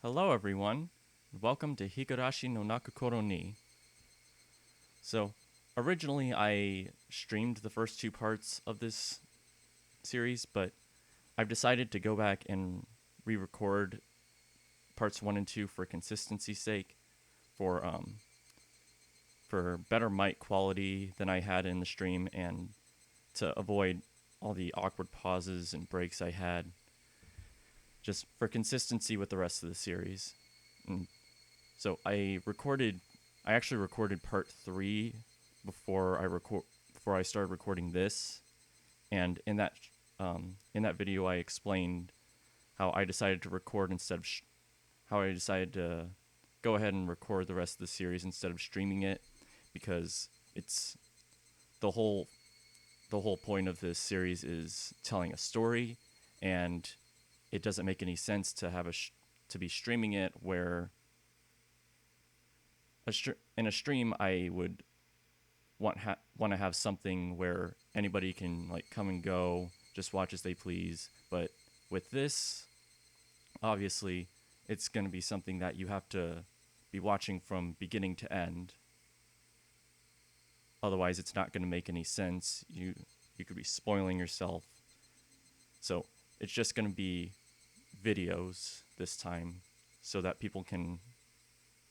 Hello, everyone. Welcome to Higurashi no Naku Koro ni. So, originally I streamed the first two parts of this series, but I've decided to go back and re-record parts 1 and 2 for consistency's sake, for for better mic quality than I had in the stream, and to avoid all the awkward pauses and breaks I had, just for consistency with the rest of the series. And so I actually recorded part 3 before I started recording this, and in that video I explained how I decided to record instead of how I decided to go ahead and record the rest of the series instead of streaming it, because it's the whole point of this series is telling a story, and it doesn't make any sense to have to be streaming it where in a stream I would want to have something where anybody can like come and go, just watch as they please. But with this, obviously, it's going to be something that you have to be watching from beginning to end. Otherwise, it's not going to make any sense. You could be spoiling yourself. So it's just going to be videos this time, so that people can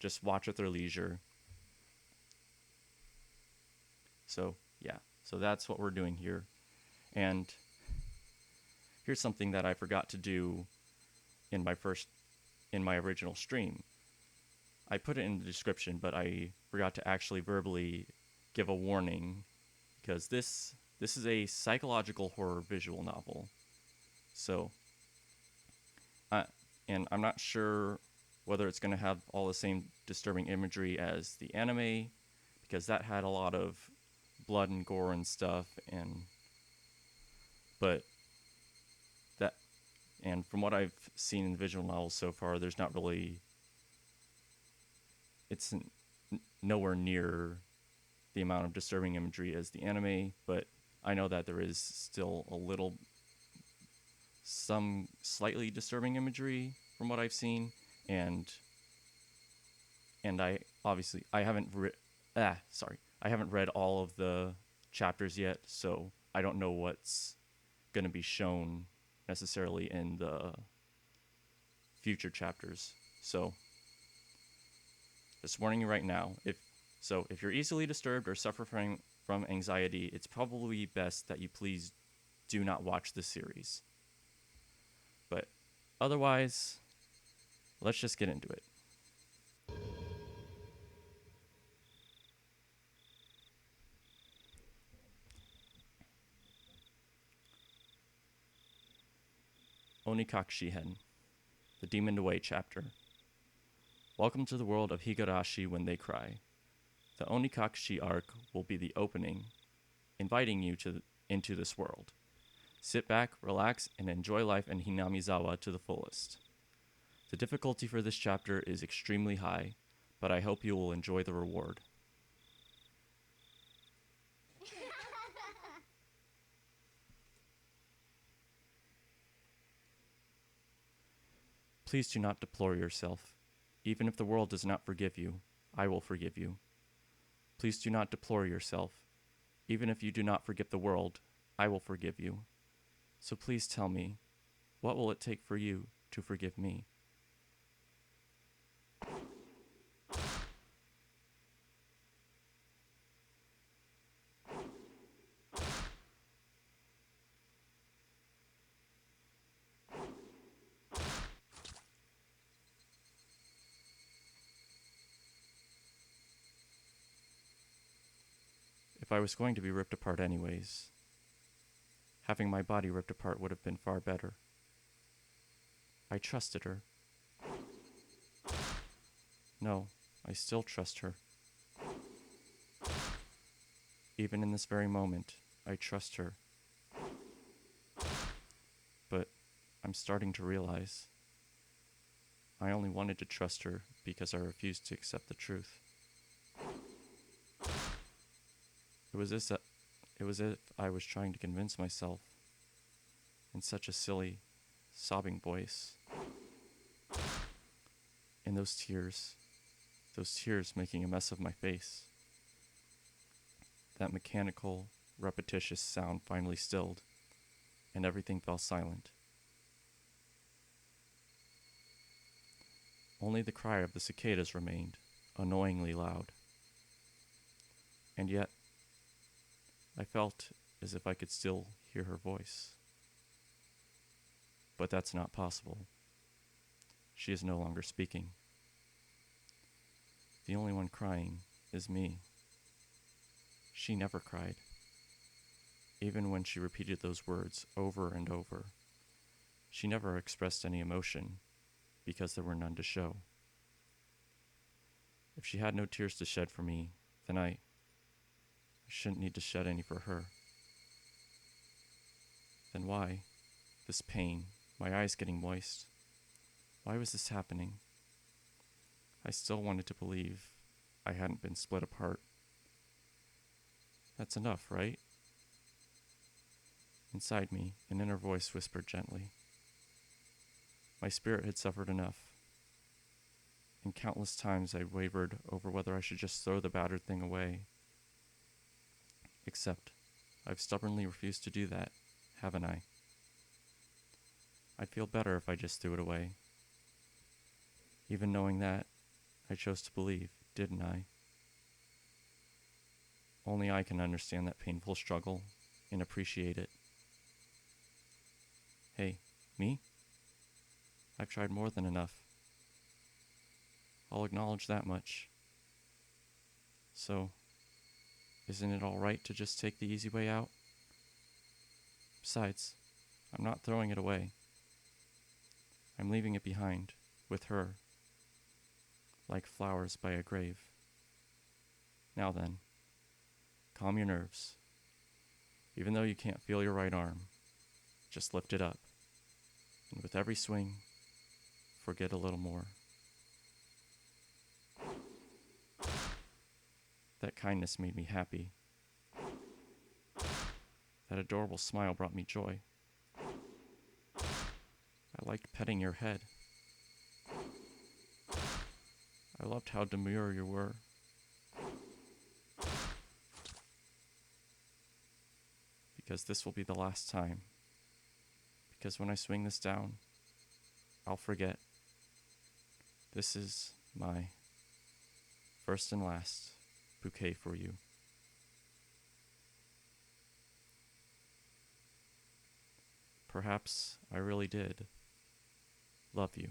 just watch at their leisure. So yeah, so that's what we're doing here. And here's something that I forgot to do in my original stream. I put it in the description, but I forgot to actually verbally give a warning, because this is a psychological horror visual novel. So and I'm not sure whether it's going to have all the same disturbing imagery as the anime, because that had a lot of blood and gore and stuff, but from what I've seen in the visual novels so far, there's not really, it's nowhere near the amount of disturbing imagery as the anime, but I know that there is still some slightly disturbing imagery from what I've seen, and I obviously I haven't read all of the chapters yet, so I don't know what's going to be shown necessarily in the future chapters. So just warning you right now, if you're easily disturbed or suffer from anxiety, it's probably best that you please do not watch this series. But otherwise, let's just get into it. Onikakushi-hen, the Demoned Away chapter. Welcome to the world of Higurashi when they cry. The Onikakushi arc will be the opening, inviting you into this world. Sit back, relax, and enjoy life in Hinamizawa to the fullest. The difficulty for this chapter is extremely high, but I hope you will enjoy the reward. Please do not deplore yourself. Even if the world does not forgive you, I will forgive you. Please do not deplore yourself. Even if you do not forgive the world, I will forgive you. So please tell me, what will it take for you to forgive me? If I was going to be ripped apart anyways, having my body ripped apart would have been far better. I trusted her. No, I still trust her. Even in this very moment, I trust her. But I'm starting to realize I only wanted to trust her because I refused to accept the truth. It was as if I was trying to convince myself in such a silly, sobbing voice. And those tears making a mess of my face. That mechanical, repetitious sound finally stilled, and everything fell silent. Only the cry of the cicadas remained, annoyingly loud. And yet, I felt as if I could still hear her voice. But that's not possible. She is no longer speaking. The only one crying is me. She never cried. Even when she repeated those words over and over, she never expressed any emotion because there were none to show. If she had no tears to shed for me, then I shouldn't need to shed any for her. Then why? This pain, my eyes getting moist. Why was this happening? I still wanted to believe I hadn't been split apart. That's enough, right? Inside me, an inner voice whispered gently. My spirit had suffered enough. And countless times I wavered over whether I should just throw the battered thing away. Except, I've stubbornly refused to do that, haven't I? I'd feel better if I just threw it away. Even knowing that, I chose to believe, didn't I? Only I can understand that painful struggle and appreciate it. Hey, me? I've tried more than enough. I'll acknowledge that much. So, isn't it all right to just take the easy way out? Besides, I'm not throwing it away. I'm leaving it behind, with her, like flowers by a grave. Now then, calm your nerves. Even though you can't feel your right arm, just lift it up. And with every swing, forget a little more. That kindness made me happy. That adorable smile brought me joy. I liked petting your head. I loved how demure you were. Because this will be the last time. Because when I swing this down, I'll forget. This is my first and last bouquet for you. Perhaps I really did love you.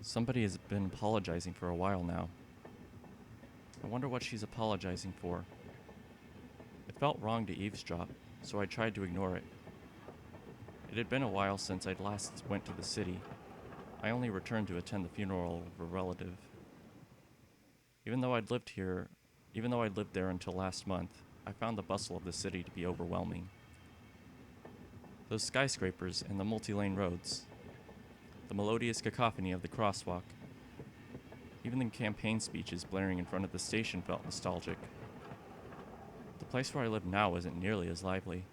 Somebody has been apologizing for a while now. I wonder what she's apologizing for. It felt wrong to eavesdrop, so I tried to ignore it. It had been a while since I'd last went to the city. I only returned to attend the funeral of a relative. Even though I'd lived there until last month, I found the bustle of the city to be overwhelming. Those skyscrapers and the multi-lane roads, the melodious cacophony of the crosswalk, even the campaign speeches blaring in front of the station felt nostalgic. The place where I live now isn't nearly as lively.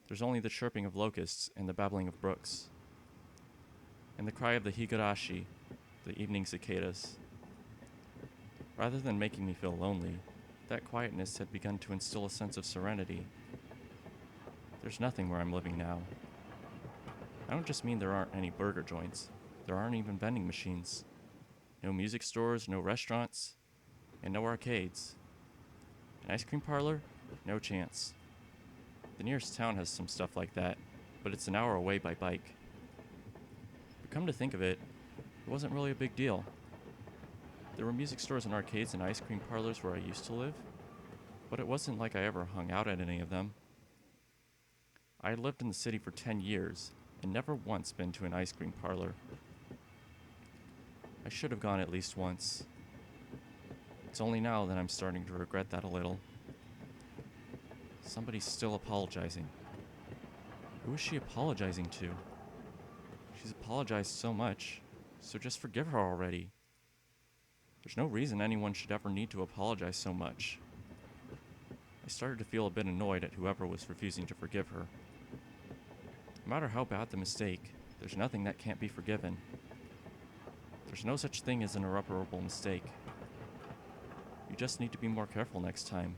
There's only the chirping of locusts and the babbling of brooks, and the cry of the Higurashi, the evening cicadas. Rather than making me feel lonely, that quietness had begun to instill a sense of serenity. There's nothing where I'm living now. I don't just mean there aren't any burger joints. There aren't even vending machines. No music stores, no restaurants, and no arcades. An ice cream parlor? No chance. The nearest town has some stuff like that, but it's an hour away by bike. But come to think of it, it wasn't really a big deal. There were music stores and arcades and ice cream parlors where I used to live, but it wasn't like I ever hung out at any of them. I had lived in the city for 10 years and never once been to an ice cream parlor. I should have gone at least once. It's only now that I'm starting to regret that a little. Somebody's still apologizing. Who is she apologizing to? She's apologized so much, so just forgive her already. There's no reason anyone should ever need to apologize so much. I started to feel a bit annoyed at whoever was refusing to forgive her. No matter how bad the mistake, there's nothing that can't be forgiven. There's no such thing as an irreparable mistake. You just need to be more careful next time.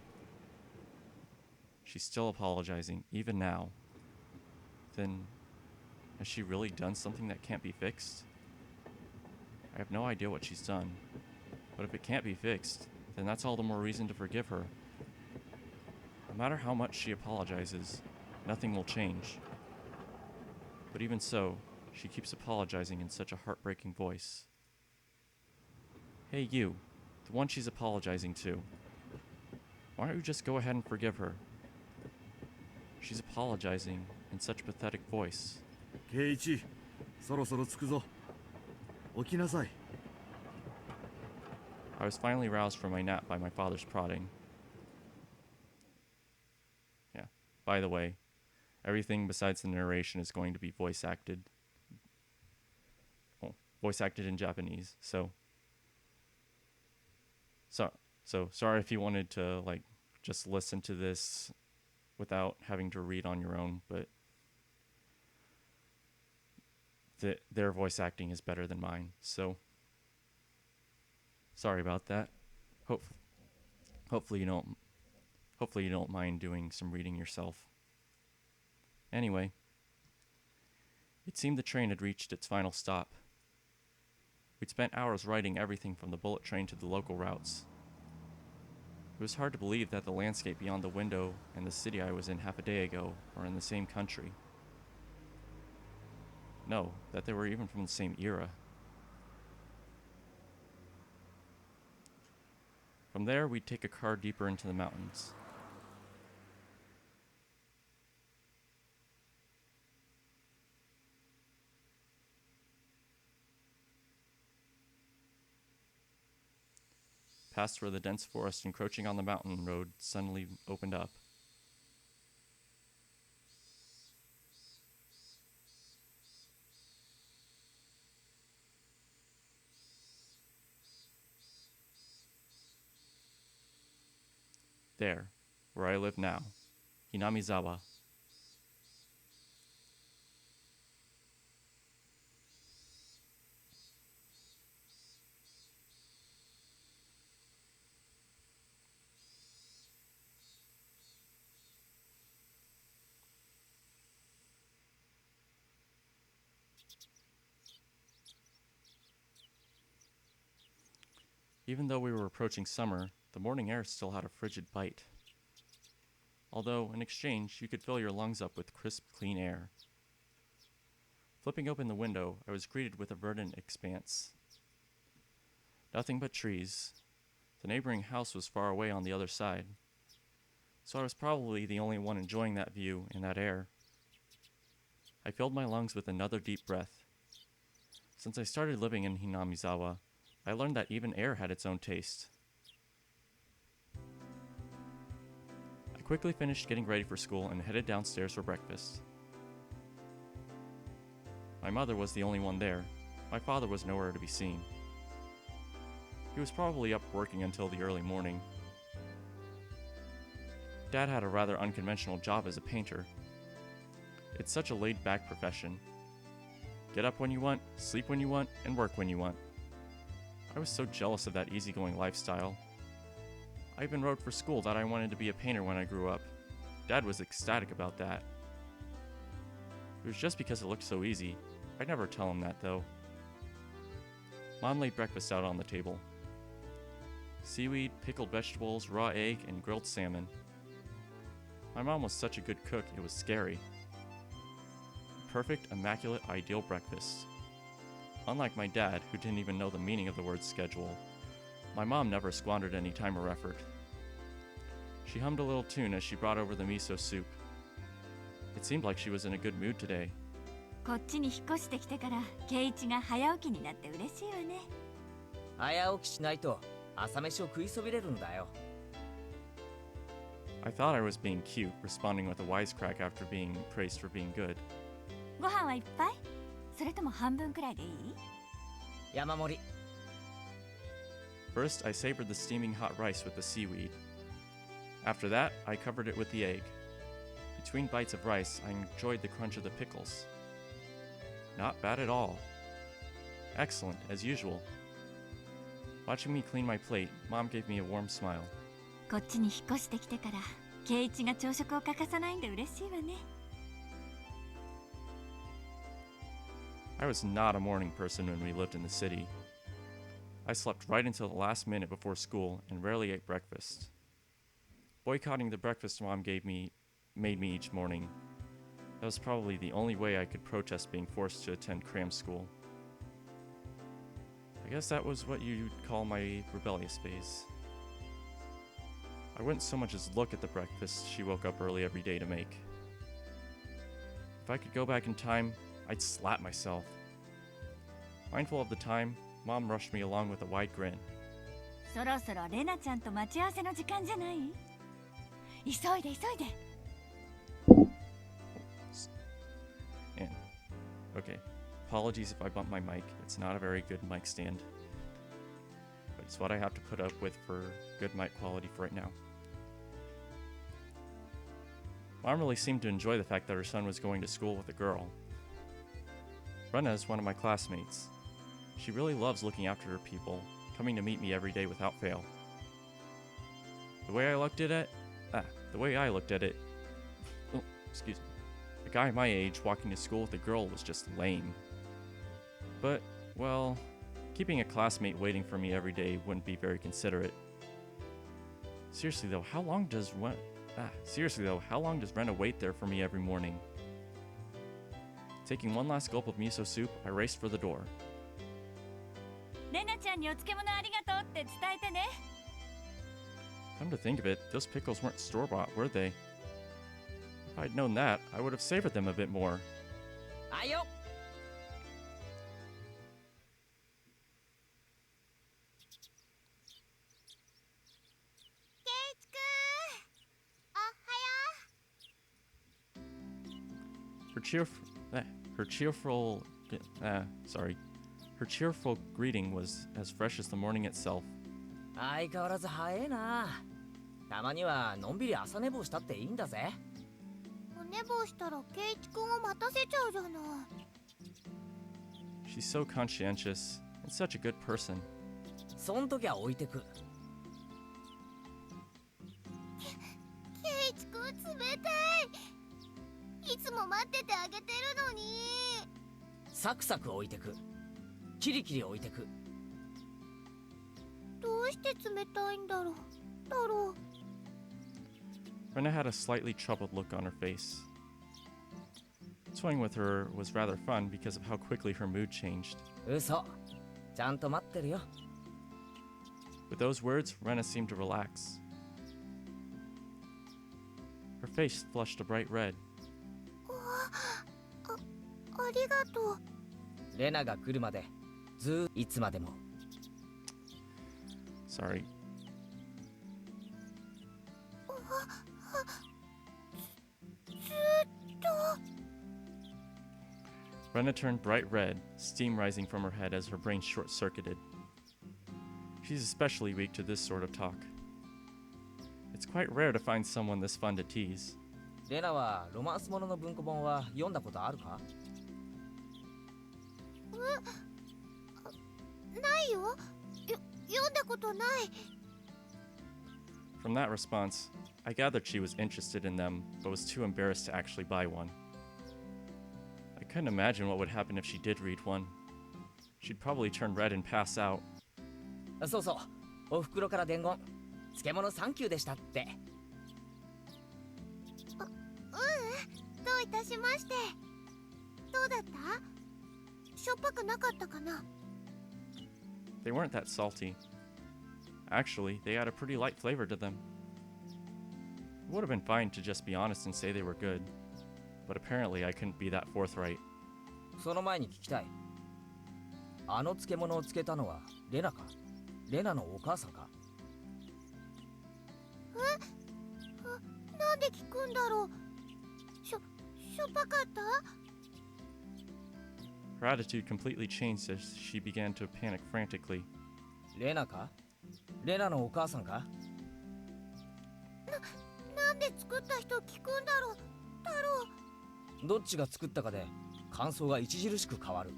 She's still apologizing, even now. Then, has she really done something that can't be fixed? I have no idea what she's done, but if it can't be fixed, then that's all the more reason to forgive her. No matter how much she apologizes, nothing will change. But even so, she keeps apologizing in such a heartbreaking voice. Hey you, the one she's apologizing to. Why don't you just go ahead and forgive her? She's apologizing in such a pathetic voice. Keiichi, そろそろ着くぞ。起きなさい。 I was finally roused from my nap by my father's prodding. Yeah, by the way, everything besides the narration is going to be voice acted. Well, voice acted in Japanese, so sorry if you wanted to just listen to this without having to read on your own, but their voice acting is better than mine, so sorry about that. Hopefully you don't mind doing some reading yourself. Anyway, it seemed the train had reached its final stop. We'd spent hours riding everything from the bullet train to the local routes. It was hard to believe that the landscape beyond the window and the city I was in half a day ago were in the same country. No, that they were even from the same era. From there, we'd take a car deeper into the mountains. Past where the dense forest encroaching on the mountain road suddenly opened up. There, where I live now, Hinamizawa. Even though we were approaching summer, the morning air still had a frigid bite. Although, in exchange, you could fill your lungs up with crisp, clean air. Flipping open the window, I was greeted with a verdant expanse. Nothing but trees. The neighboring house was far away on the other side, so I was probably the only one enjoying that view and that air. I filled my lungs with another deep breath. Since I started living in Hinamizawa, I learned that even air had its own taste. I quickly finished getting ready for school and headed downstairs for breakfast. My mother was the only one there. My father was nowhere to be seen. He was probably up working until the early morning. Dad had a rather unconventional job as a painter. It's such a laid-back profession. Get up when you want, sleep when you want, and work when you want. I was so jealous of that easygoing lifestyle. I even wrote for school that I wanted to be a painter when I grew up. Dad was ecstatic about that. It was just because it looked so easy. I'd never tell him that, though. Mom laid breakfast out on the table. Seaweed, pickled vegetables, raw egg, and grilled salmon. My mom was such a good cook, it was scary. Perfect, immaculate, ideal breakfast. Unlike my dad, who didn't even know the meaning of the word schedule, my mom never squandered any time or effort. She hummed a little tune as she brought over the miso soup. It seemed like she was in a good mood today. こっちに引っ越してきてから圭一が早起きになって嬉しいわね。早起きしないと朝飯を食いそびれるんだよ。I thought I was being cute, responding with a wisecrack after being praised for being good. ご飯はいっぱい？それとも半分くらいでいい？山盛り。First, I savored the steaming hot rice with the seaweed. After that, I covered it with the egg. Between bites of rice, I enjoyed the crunch of the pickles. Not bad at all. Excellent, as usual. Watching me clean my plate, Mom gave me a warm smile. こっちに引っ越してきてから圭一が朝食を欠かさないんで嬉しいわね。I was not a morning person when we lived in the city. I slept right until the last minute before school and rarely ate breakfast. Boycotting the breakfast Mom made me each morning. That was probably the only way I could protest being forced to attend cram school. I guess that was what you'd call my rebellious phase. I wouldn't so much as look at the breakfast she woke up early every day to make. If I could go back in time, I'd slap myself. Mindful of the time, Mom rushed me along with a wide grin. そろそろレナちゃんと待ち合わせの時間じゃない？急いで急いで。And, okay, apologies if I bump my mic. It's not a very good mic stand. But it's what I have to put up with for good mic quality for right now. Mom really seemed to enjoy the fact that her son was going to school with a girl. Rena is one of my classmates. She really loves looking after her people, coming to meet me every day without fail. The way I looked at it, oh, excuse me, a guy my age walking to school with a girl was just lame. But, well, keeping a classmate waiting for me every day wouldn't be very considerate. Seriously though, how long does Rena wait there for me every morning? Taking one last gulp of miso soup, I raced for the door. レナちゃんにお漬物ありがとうって伝えてね。Come to think of it, those pickles weren't store-bought, were they? If I'd known that, I would have savored them a bit more. あいよ。圭一くん、おはよう。Her cheerful greeting was as fresh as the morning itself. 相変わらず早いな。たまにはのんびり朝寝坊したっていいんだぜ。お寝坊したら圭一くんを待たせちゃうじゃない。She's so conscientious and such a good person. そん時は置いてく。圭一くん冷たい。いつも待っててあげてるのに。サクサク置いてく。キリキリ置いてく。どうして冷たいんだろう。Rena had a slightly troubled look on her face. Toying with her was rather fun because of how quickly her mood changed. 嘘。ちゃんと待ってるよ。 With those words, Rena seemed to relax. Her face flushed a bright red. ありがとう。レナが来るまで、いつまでも。 Sorry. ずっと。 Rena turned bright red, steam rising from her head as her brain short-circuited. She's especially weak to this sort of talk. It's quite rare to find someone this fun to tease. レナはロマンスものの文庫本は読んだことあるか？ないよ。読んだことない。 From that response, I gathered she was interested in them, but was too embarrassed to actually buy one. I couldn't imagine what would happen if she did read one. She'd probably turn red and pass out. そうそう。お袋から伝言。漬物サンキューでしたって。どういたしまして。どうだった？しょっぱくなかったかな？ They weren't that salty. Actually, they had a pretty light flavor to them. It would have been fine to just be honest and say they were good, but apparently I couldn't be that forthright. その前に聞きたい。あの漬物を漬けたのはレナか？レナのお母さんか？なんで聞くんだろう。しょっぱかった？ Her attitude completely changed as she began to panic frantically. レナか？レナのお母さんか？なんで作った人聞くんだろう。太郎。どっちが作ったかで感想が著しく変わる。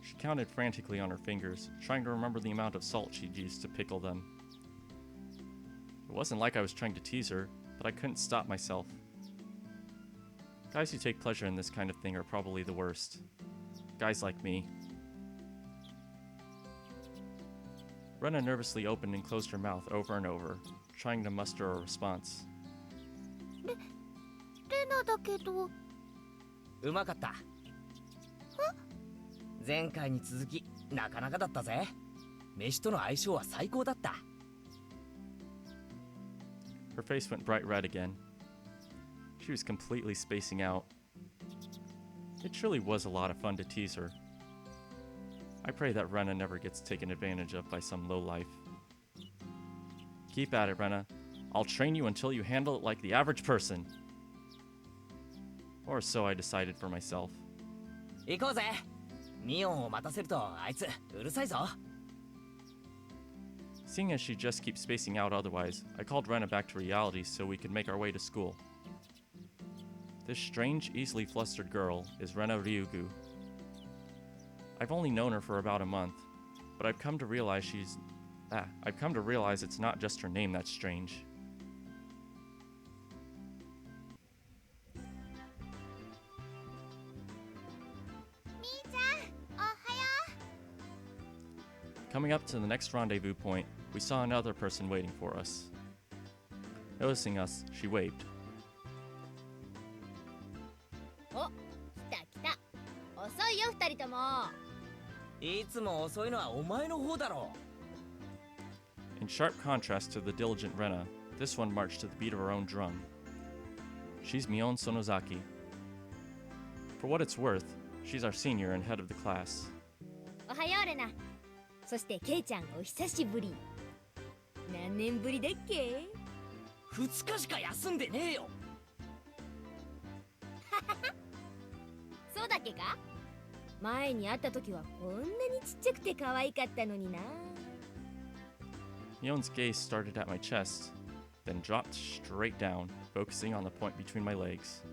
She counted frantically on her fingers, trying to remember the amount of salt she'd used to pickle them. It wasn't like I was trying to tease her, but I couldn't stop myself. Guys who take pleasure in this kind of thing are probably the worst. Guys like me. Rena nervously opened and closed her mouth over and over, trying to muster a response. レナだけど。うまかった。前回に続きなかなかだったぜ。飯との相性は最高だった。 Her face went bright red again. She was completely spacing out. It truly was a lot of fun to tease her. I pray that Rena never gets taken advantage of by some lowlife. Keep at it, Rena. I'll train you until you handle it like the average person. Or so I decided for myself. 行こうぜ。ミオンを待たせるとあいつうるさいぞ。 Seeing as she just keeps spacing out otherwise, I called Rena back to reality so we could make our way to school. This strange, easily flustered girl is Rena Ryugu. I've only known her for about a month, but I've come to realize it's not just her name that's strange. Coming up to the next rendezvous point, we saw another person waiting for us. Noticing us, she waved. お、来た来た。遅いよ二人とも。いつも遅いのはお前の方だろ。 In sharp contrast to the diligent Rena, this one marched to the beat of her own drum. She's Mion Sonozaki. For what it's worth, she's our senior and head of the class. おはようレナ。そしてケイちゃんお久しぶり。何年ぶりだっけ2日しか休んでねえよ。そうだっけか前に会った時はこんなにちっちゃくて可愛かったのにな。Mion's gaze started at my chest, then dropped straight down, focusing on the point between my legs.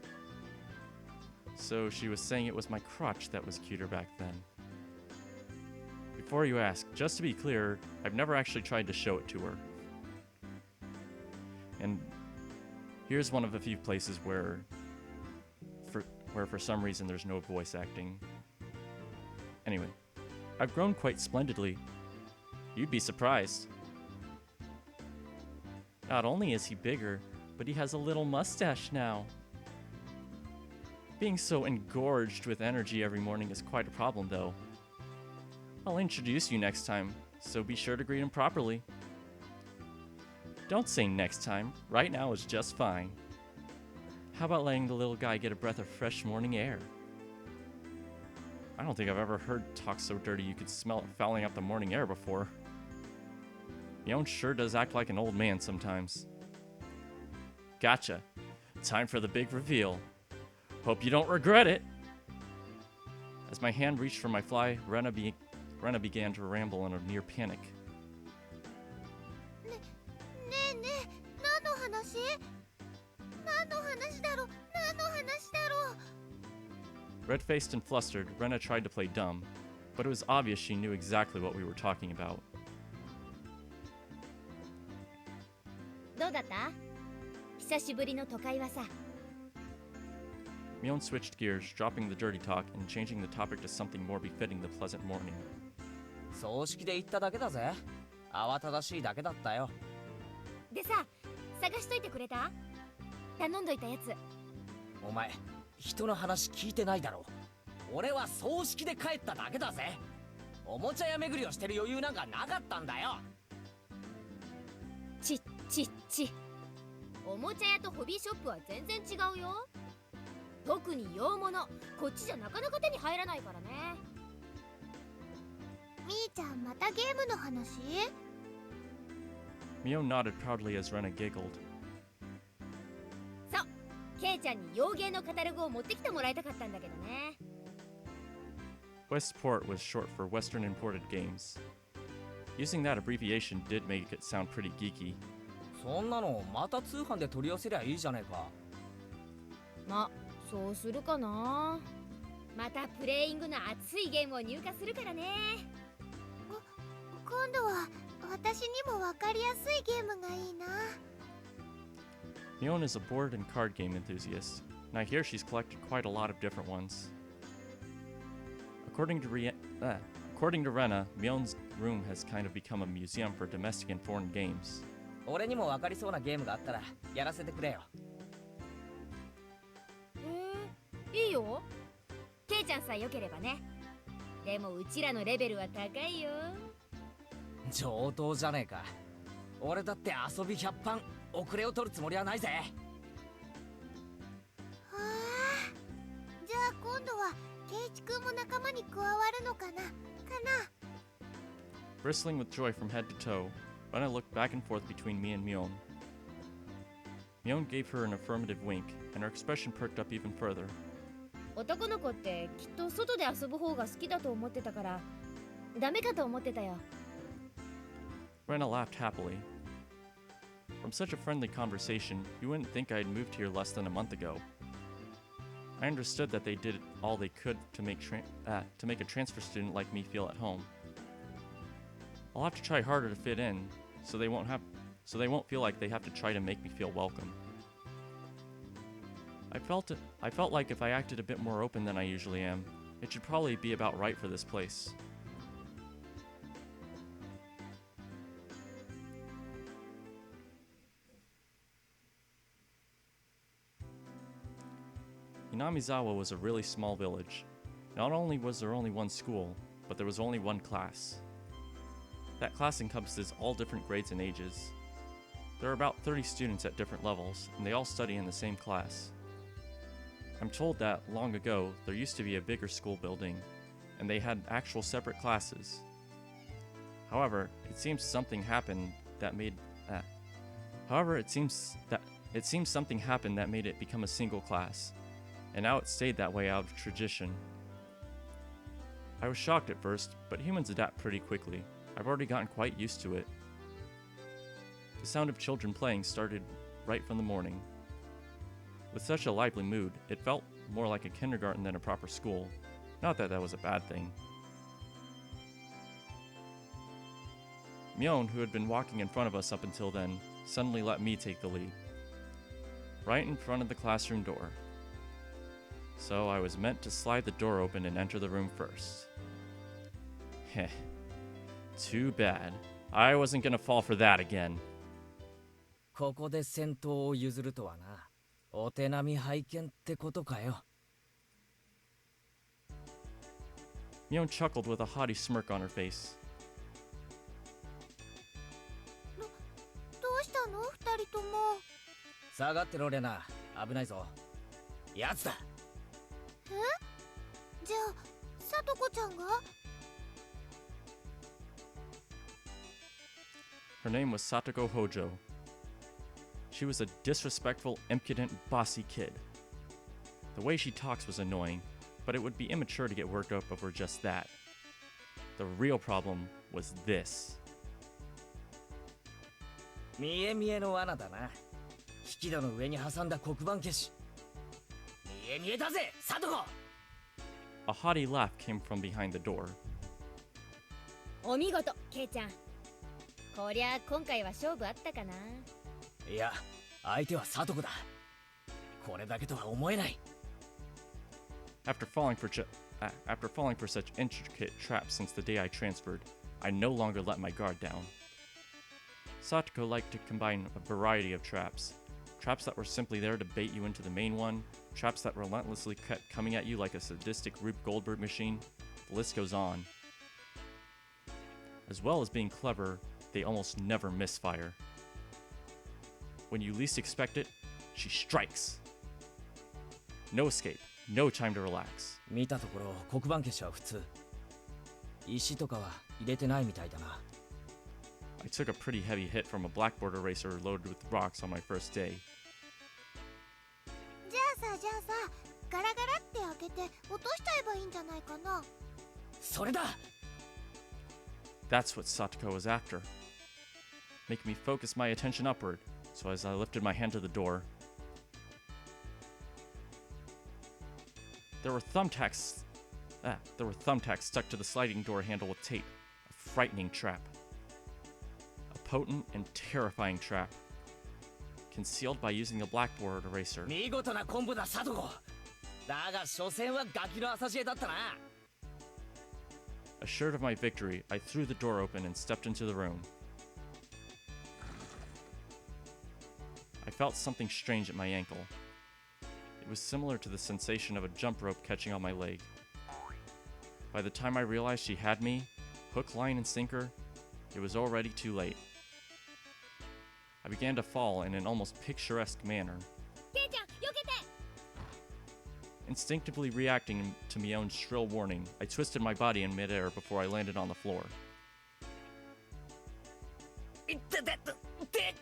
So she was saying it was my crotch that was cuter back then. Before you ask, just to be clear, I've never actually tried to show it to her. And here's one of the few places where for some reason there's no voice acting. Anyway, I've grown quite splendidly. You'd be surprised. Not only is he bigger, but he has a little mustache now. Being so engorged with energy every morning is quite a problem, though. I'll introduce you next time, so be sure to greet him properly. Don't say next time. Right now is just fine. How about letting the little guy get a breath of fresh morning air? I don't think I've ever heard talk so dirty you could smell it fouling up the morning air before. Mion sure does act like an old man sometimes. Gotcha. Time for the big reveal. Hope you don't regret it. As my hand reached for my fly, Rena began to ramble in a near panic. ねえねえ、何の話？何の話だろう？何の話だろう？ Red-faced and flustered, Rena tried to play dumb, but it was obvious she knew exactly what we were talking about. どうだった？久しぶりの都会はさ。 Mion switched gears, dropping the dirty talk and changing the topic to something more befitting the pleasant morning. 葬式で行っただけだぜ。慌ただしいだけだったよ。でさ、探しといてくれた？頼んどいたやつ。お前、人の話聞いてないだろ。俺は葬式で帰っただけだぜ。おもちゃ屋巡りをしてる余裕なんかなかったんだよ。ち。おもちゃ屋とホビーショップは全然違うよ。特に洋物、こっちじゃなかなか手に入らないからね。みーちゃん、またゲームの話？ Mion nodded proudly as Rena giggled. そう、ケイちゃんに洋芸のカタログを持ってきてもらいたかったんだけどね。Westport was short for Western Imported Games. Using that abbreviation did make it sound pretty geeky. そんなのまた通販で取り寄せりゃいいじゃねえか。ま、そうするかな。またプレイングの熱いゲームを入荷するからね。今度は私にも分かりやすいゲームがいいな。Mion is a board and card game enthusiast, and I hear she's collected quite a lot of different ones. According to Rena, Mion's room has kind of become a museum for domestic and foreign games. 俺にも分かりそうなゲームがあったらやらせてくれよ。いいよ。ケイちゃんさえ良ければね。でもうちらのレベルは高いよ。上等じゃねえか。俺だって遊び100番遅れを取るつもりはないぜ。はあ、じゃあ今度はケイチ君も仲間に加わるのかな。Bristling with joy from head to toe, Rena looked back and forth between me and Mion. Mion gave her an affirmative wink, and her expression perked up even further. 男の子ってきっと外で遊ぶ方が好きだと思ってたからダメかと思ってたよ。 Rena laughed happily. From such a friendly conversation, you wouldn't think I had moved here less than a month ago. I understood that they did all they could to make a transfer student like me feel at home. I'll have to try harder to fit in, so they won't feel like they have to try to make me feel welcome. I felt like if I acted a bit more open than I usually am, it should probably be about right for this place. Inamizawa was a really small village. Not only was there only one school, but there was only one class. That class encompasses all different grades and ages. There are about 30 students at different levels, and they all study in the same class. I'm told that, long ago, there used to be a bigger school building, and they had actual separate classes. However, it seems something happened that made it become a single class, and now it stayed that way out of tradition. I was shocked at first, but humans adapt pretty quickly. I've already gotten quite used to it. The sound of children playing started right from the morning. With such a lively mood, it felt more like a kindergarten than a proper school. Not that that was a bad thing. Mion, who had been walking in front of us up until then, suddenly let me take the lead. Right in front of the classroom door. So I was meant to slide the door open and enter the room first. Heh. Too bad. I wasn't gonna fall for that again. ここで先頭を譲るとはな。お手並み拝見ってことかよ。Mion chuckled with a haughty smirk on her face. どうしたの二人とも。下がってろレナ、危ないぞ。やつだ。じゃあさとこちゃんが。 Her name was Satoko Hojo. She was a disrespectful, impudent, bossy kid. The way she talks was annoying, but it would be immature to get worked up over just that. The real problem was this. 見え見えの罠だな。引き戸の上に挟んだ黒板消し。見え見えだぜ、サトコ。 A haughty laugh came from behind the door. お見事ケイちゃん。こりゃ今回は勝負あったかな。いや、相手はサトコだ。これだけとは思えない。After falling for such intricate traps since the day I transferred, I no longer let my guard down. Satoko liked to combine a variety of traps. Traps that were simply there to bait you into the main one, traps that relentlessly kept coming at you like a sadistic Rube Goldberg machine. The list goes on. As well as being clever, they almost never misfire. When you least expect it, she strikes. No escape, no time to relax. 見たところ黒板消しは普通。石とかは入れてないみたいだな。I took a pretty heavy hit from a blackboard eraser loaded with rocks on my first day. じゃあさガラガラって開けて落としちゃえばいいんじゃないかな。それだ。 That's what Satoko was after. Making me focus my attention upward, so as I lifted my hand to the door, there were thumbtacks stuck to the sliding door handle with tape. A frightening trap. A potent and terrifying trap. Concealed by using the blackboard eraser. 見事なコンボだ、サトコ。だが所詮はガキの浅知恵だったな。 Assured of my victory, I threw the door open and stepped into the room. I felt something strange at my ankle. It was similar to the sensation of a jump rope catching on my leg. By the time I realized she had me, hook, line, and sinker, it was already too late. I began to fall in an almost picturesque manner. ケイちゃん避けて。 Instinctively reacting to Mion's shrill warning, I twisted my body in midair before I landed on the floor. いっててって。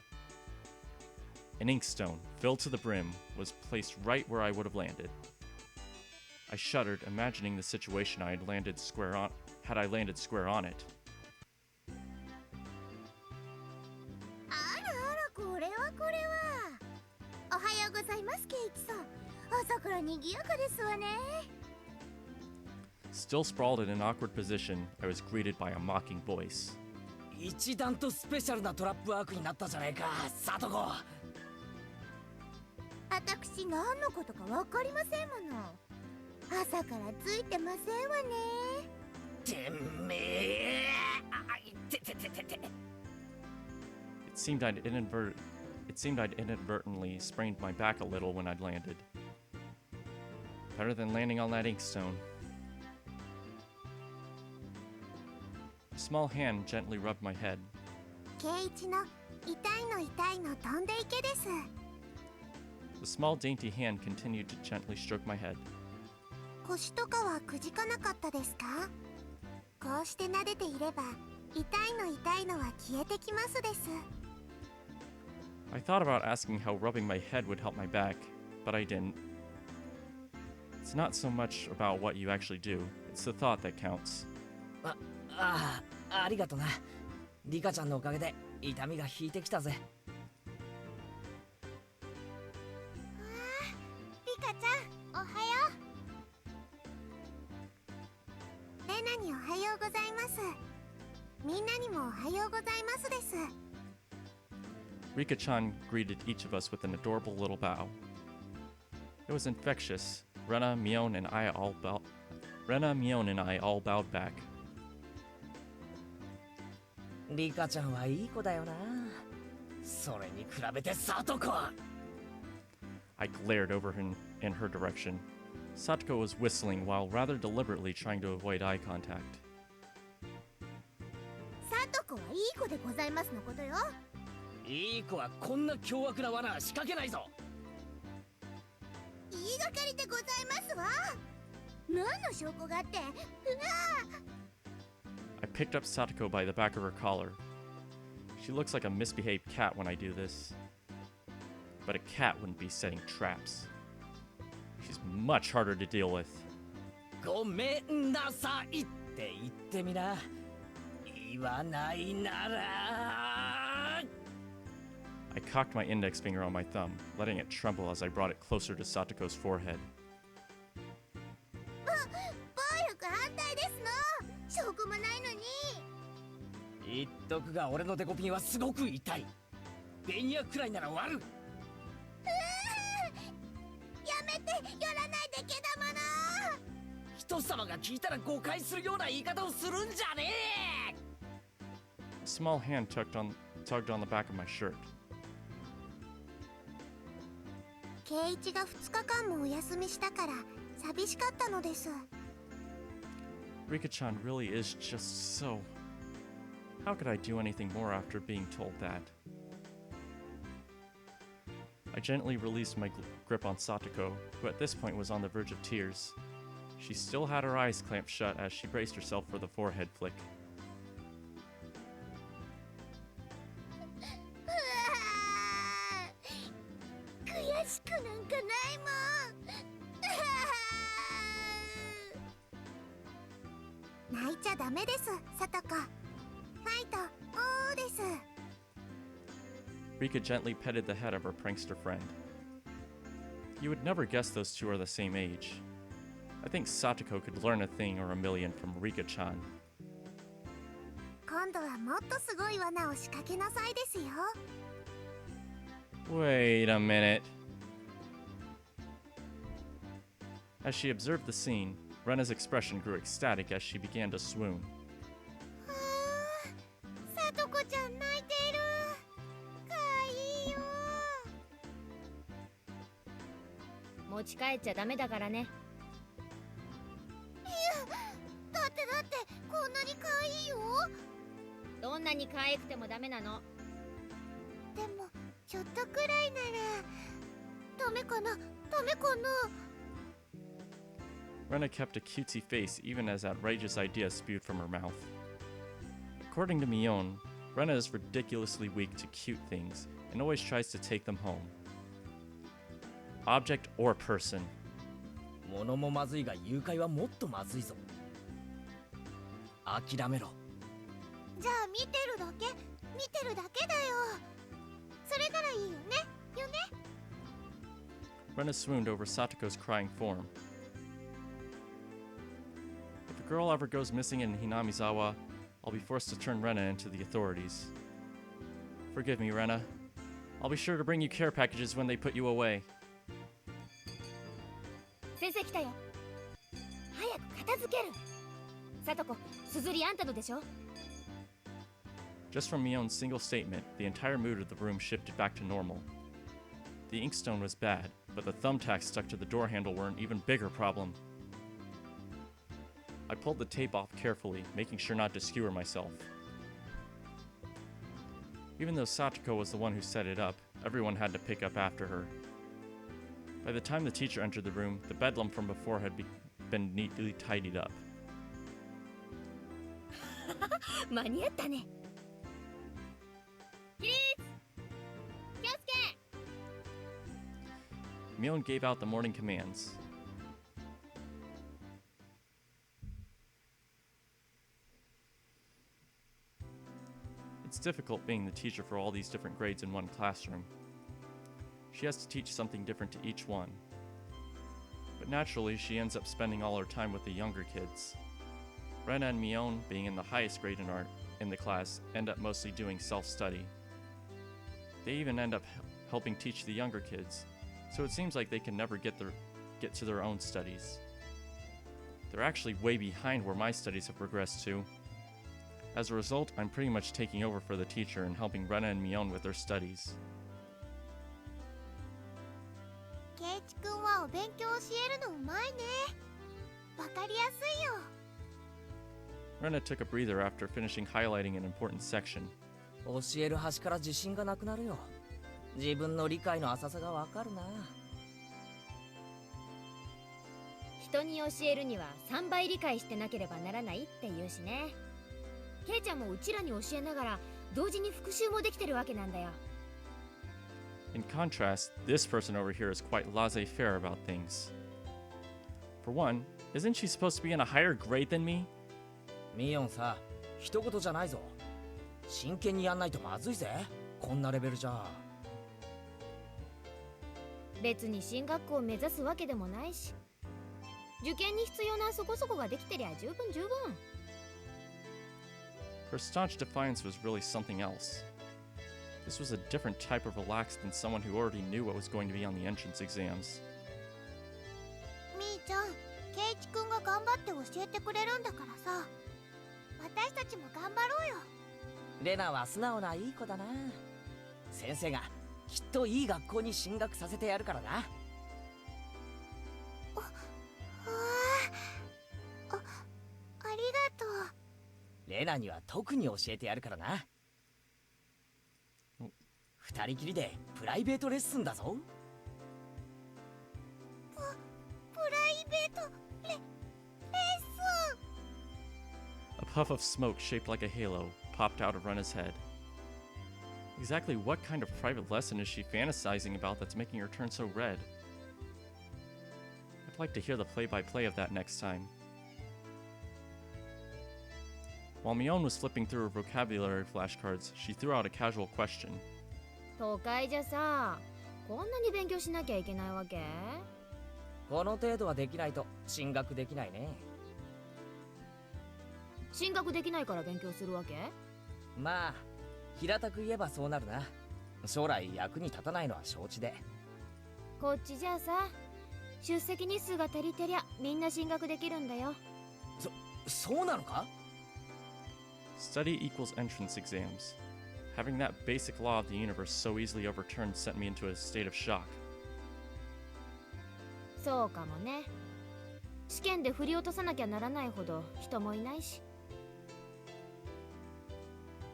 An inkstone, filled to the brim, was placed right where I would have landed. I shuddered, imagining the situation had I landed square on it. あらあらこれはこれは。おはようございますケイチさん。朝から賑やかですわね。 Still sprawled in an awkward position, I was greeted by a mocking voice. 一段とスペシャルなトラップワークになったじゃないか、サトコ。私何のことかわかりませんもの。朝からついてませんわね。てめえ。あ、いててててて。 It seemed I'd inadvertently sprained my back a little when I'd landed. Better than landing on that inkstone. A small hand gently rubbed my head. ケイチの痛いの飛んでいけです。 The small dainty hand continued to gently stroke my head. 腰とかはくじかなかったですか？こうして撫でていれば痛いのは消えてきますです。 I thought about asking how rubbing my head would help my back, but I didn't. It's not so much about what you actually do, it's the thought that counts. ありがとな。リカちゃんのおかげで痛みが引いてきたぜ。リカちゃん、おはよう。レナにおはようございます。みんなにもおはようございますです。 Rika-chan greeted each of us with an adorable little bow. It was infectious. Rena, Mion, and I all bowed back. リカちゃんはいい子だよな。それに比べてサトコは I glared over in her direction. Satoko was whistling while rather deliberately trying to avoid eye contact. さとこはいい子でございますのことよ。いい子はこんな凶悪な罠は仕掛けないぞ。言いがかりでございますわ。何の証拠があって。うわ I picked up Satoko by the back of her collar. She looks like a misbehaved cat when I do this. But a cat wouldn't be setting traps. She's much harder to deal with. ごめんなさいって言ってみな。言わないなら。I cocked my index finger on my thumb, letting it tremble as I brought it closer to Satoko's forehead. 暴力反対ですの。証拠もないのに。言っとくが俺のデコピンはすごく痛い。ベニヤくらいなら割る。やめて、寄らないでけだもの。人様が聞いたら誤解するような言い方をするんじゃねえ。 A small hand tugged on the back of my shirt. 圭一が2日間もお休みしたから寂しかったのです。 Rika-chan really is just so... How could I do anything more after being told that? I gently released my grip on Satoko, who at this point was on the verge of tears. She still had her eyes clamped shut as she braced herself for the forehead flick. うわー、悔しくなんかないもん。うわー、泣いちゃダメです、さとこ。ファイト、おーです。 Rika gently petted the head of her prankster friend. You would never guess those two are the same age. I think Satoko could learn a thing or a million from Rika-chan. 今度はもっとすごい罠を仕掛けなさいですよ。 Wait a minute. As she observed the scene, Rena's expression grew ecstatic as she began to swoon. さとこちゃん泣いている。かわいいよ。持ち帰っちゃダメだからね。いや、だってこんなにかわいいよ。どんなに可愛くてもダメなの。でもちょっとくらいならダメかな。ダメかな。 Rena kept a cutesy face even as outrageous ideas spewed from her mouth. According to Mion, Rena is ridiculously weak to cute things and always tries to take them home. Object or person. 物もまずいが誘拐はもっとまずいぞ。諦めろ。じゃあ見てるだけだよ。それならいいよね。よね。 Rena swooned over Satoko's crying form. If a girl ever goes missing in Hinamizawa, I'll be forced to turn Rena into the authorities. Forgive me, Rena. I'll be sure to bring you care packages when they put you away. 先生来たよ。早く片付ける。さとこ、すずりあんたのでしょ。 Just from Mion's single statement, the entire mood of the room shifted back to normal. The inkstone was bad, but the thumbtacks stuck to the door handle were an even bigger problem. I pulled the tape off carefully, making sure not to skewer myself. Even though Satoko was the one who set it up, everyone had to pick up after her. By the time the teacher entered the room, the bedlam from before had been neatly tidied up. 間に合ったね。起立。気をつけ。 Mion gave out the morning commands. It's difficult being the teacher for all these different grades in one classroom. She has to teach something different to each one. But naturally, she ends up spending all her time with the younger kids. Rena and Mion, being in the highest grade in the class, end up mostly doing self-study. They even end up helping teach the younger kids, so it seems like they can never get to their own studies. They're actually way behind where my studies have progressed to. As a result, I'm pretty much taking over for the teacher and helping Rena and Mion with their studies. ケイチ君はお勉強教えるのうまいね。わかりやすいよ。Rena took a breather after finishing highlighting an important section. 教える端から自信がなくなるよ。自分の理解の浅さがわかるな。人に教えるには3倍理解してなければならないって言うしね。ケイちゃんもうちらに教えながら同時に復習もできてるわけなんだよ。In contrast, this person over here is quite laissez-faire about things. For one, isn't she supposed to be in a higher grade than me? ミヨンさ、一言じゃないぞ。真剣にやんないとまずいぜ。こんなレベルじゃ。別に進学校を目指すわけでもないし、受験に必要なそこそこができてりゃ十分十分。Her staunch defiance was really something else. This was a different type of relaxed than someone who already knew what was going to be on the entrance exams. みーちゃん、ケイチ君が頑張って教えてくれるんだからさ、私たちも頑張ろうよ。レナは素直ないい子だな。先生がきっといい学校に進学させてやるからな。ありがとう。レナには特に教えてやるからな。二人きりでプライベートレッスンだぞ。プライベートレッスン。 A puff of smoke shaped like a halo popped out of Rena's head. Exactly what kind of private lesson is she fantasizing about that's making her turn so red? I'd like to hear the play-by-play of that next time. While Mion was flipping through her vocabulary flashcards, she threw out a casual question. 都会じゃさ、こんなに勉強しなきゃいけないわけ？この程度はできないと進学できないね。進学できないから勉強するわけ？まあ平たく言えばそうなるな。将来役に立たないのは承知で。こっちじゃさ、出席日数が足りてりゃみんな進学できるんだよ。そうなのか？ Study equals entrance exams. Having that basic law of the universe so easily overturned sent me into a state of shock. そうかもね。試験で振り落とさなきゃならないほど人もいないし。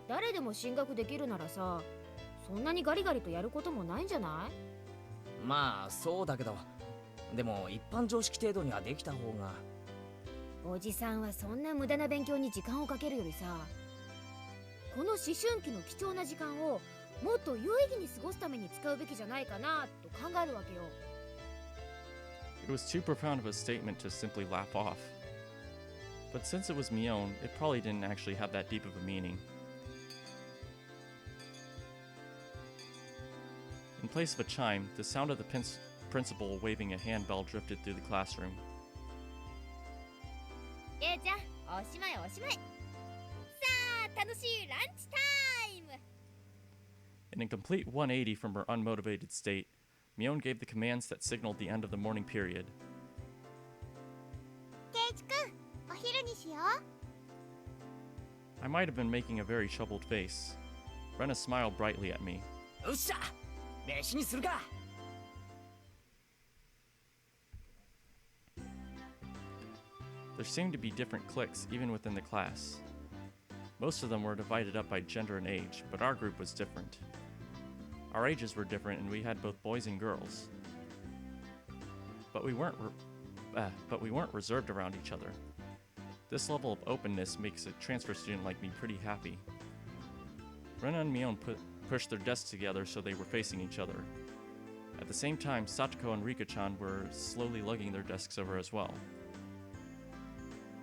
誰でも進学できるならさ、そんなにガリガリとやることもないんじゃない？まあそうだけど、でも一般常識程度にはできた方が。おじさんはそんな無駄な勉強に時間をかけるよりさ、この思春期の貴重な時間をもっと有意義に過ごすために使うべきじゃないかなと考えるわけよ。It was too profound of a statement to simply laugh off. But since it was Mion, it probably didn't actually have that deep of a meaning. In place of a chime, the sound of the principal waving a handbell drifted through the classroom. ちゃん、おしまいおしまい。さあ、楽しいランチタイム。 In a complete 180 from her unmotivated state, Mion gave the commands that signaled the end of the morning period. ケイチ君、お昼にしよう。 I might have been making a very troubled face. Rena smiled brightly at me. よっしゃ、飯にするか。There seemed to be different cliques even within the class. Most of them were divided up by gender and age, but our group was different. Our ages were different and we had both boys and girls. But we weren't reserved around each other. This level of openness makes a transfer student like me pretty happy. Rena and Mion pushed their desks together so they were facing each other. At the same time, Satoko and Rika-chan were slowly lugging their desks over as well.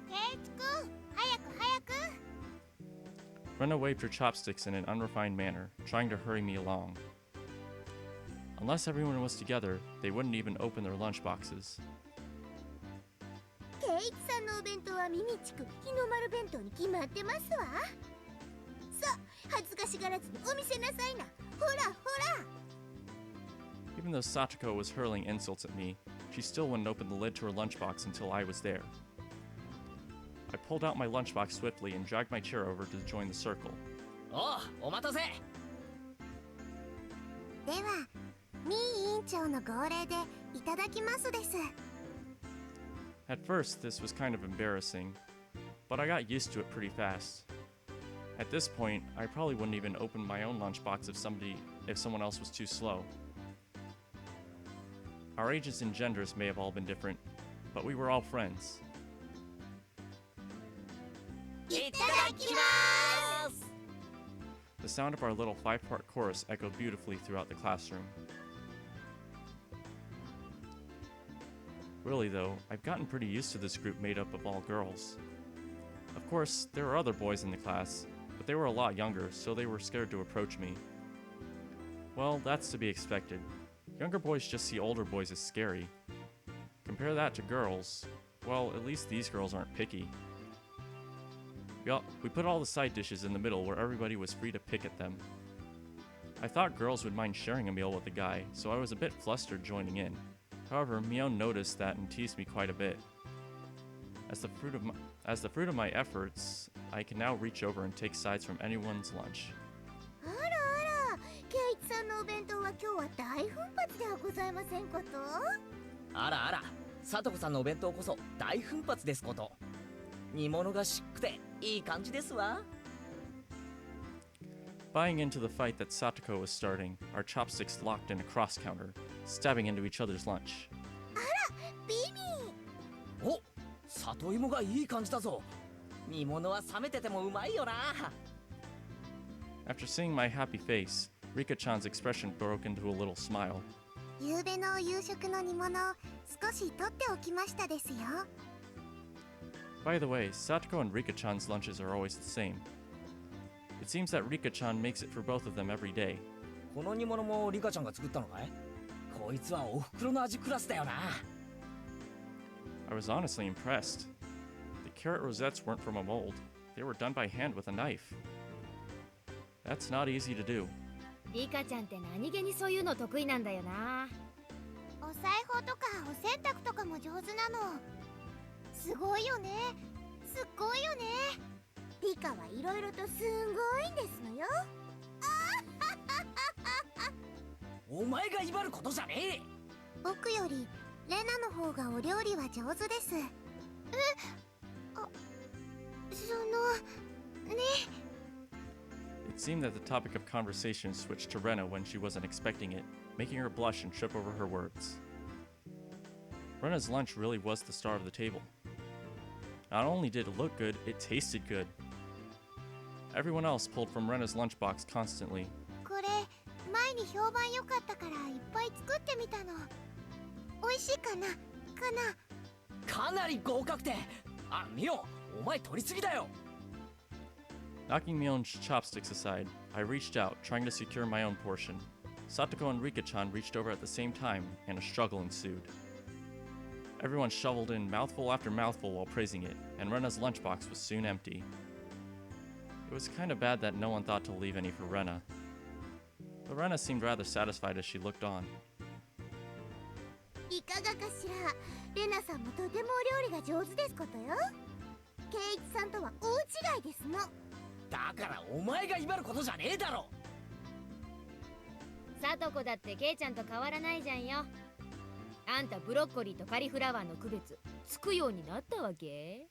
ケイチ君、早く早く。 Rena waved her chopsticks in an unrefined manner, trying to hurry me along. Unless everyone was together, they wouldn't even open their lunchboxes. ケイチさんのお弁当はミミチク、日の丸弁当に決まってますわ。さあ、恥ずかしがらずにお見せなさいな。ほらほら。 Even though Satoko was hurling insults at me, she still wouldn't open the lid to her lunchbox until I was there. I pulled out my lunchbox swiftly and dragged my chair over to join the circle. おう、お待たせ。ではミー委員長の号令でいただきますです。 At first, this was kind of embarrassing, but I got used to it pretty fast. At this point, I probably wouldn't even open my own lunchbox if someone else was too slow. Our ages and genders may have all been different, but we were all friends. いただきます。 The sound of our little 5-part chorus echoed beautifully throughout the classroom. Really though, I've gotten pretty used to this group made up of all girls. Of course, there were other boys in the class, but they were a lot younger, so they were scared to approach me. Well, that's to be expected. Younger boys just see older boys as scary. Compare that to girls, well, at least these girls aren't picky. We put all the side dishes in the middle where everybody was free to pick at them. I thought girls would mind sharing a meal with a guy, so I was a bit flustered joining in. However, Mion noticed that and teased me quite a bit. As the fruit of my efforts, I can now reach over and take sides from anyone's lunch. あらあら、ケイチさんのお弁当は今日は大奮発ではございませんこと。あらあら、さとこさんのお弁当こそ大奮発ですこと。煮物がしっくていい感じですわ。Buying into the fight that Satoko was starting, our chopsticks locked in a cross counter, stabbing into each other's lunch. ビミお、里芋がいい感じだぞ。煮物は冷めててもうまいよな。After seeing my happy face, Rika-chan's expression broke into a little smile. 夕べの夕食の煮物を少し取っておきましたですよ。 By the way, Satoko and Rika-chan's lunches are always the same. It seems that Rika-chan makes it for both of them every day. この煮物もリカちゃんが作ったのかい？こいつはお袋の味クラスだよな。I was honestly impressed. The carrot rosettes weren't from a mold. They were done by hand with a knife. That's not easy to do. リカちゃんって何気にそういうの得意なんだよな。お裁縫とかお洗濯とかも上手なの。すごいよね。すっごいよね。リカはいろいろとすんごいんですのよ。お前が威張ることじゃねえ。僕よりレナの方がお料理は上手です。そのね。 It seemed that the topic of conversation switched to Rena when she wasn't expecting it, making her blush and trip over her words. Rena's lunch really was the star of the table. Not only did it look good, it tasted good. Everyone else pulled from Rena's lunchbox constantly. これ前に評判良かったからいっぱい作ってみたの。美味しいかな？かなり合格点。あ、ミオ、お前取りすぎだよ。Knocking Mion's chopsticks aside, I reached out, trying to secure my own portion. Satoko and Rika-chan reached over at the same time, and a struggle ensued. Everyone shoveled in mouthful after mouthful while praising it, and Rena's lunchbox was soon empty. It was kind of bad that no one thought to leave any for Rena. But Rena seemed rather satisfied as she looked on. いかがかしら。レナさんもとてもお料理が上手ですことよ。ケイチさんとは大違いですの。だからお前が威張ることじゃねえだろ。さとこだってケイちゃんと変わらないじゃんよ。あんたブロッコリーとカリフラワーの区別つくようになったわけ？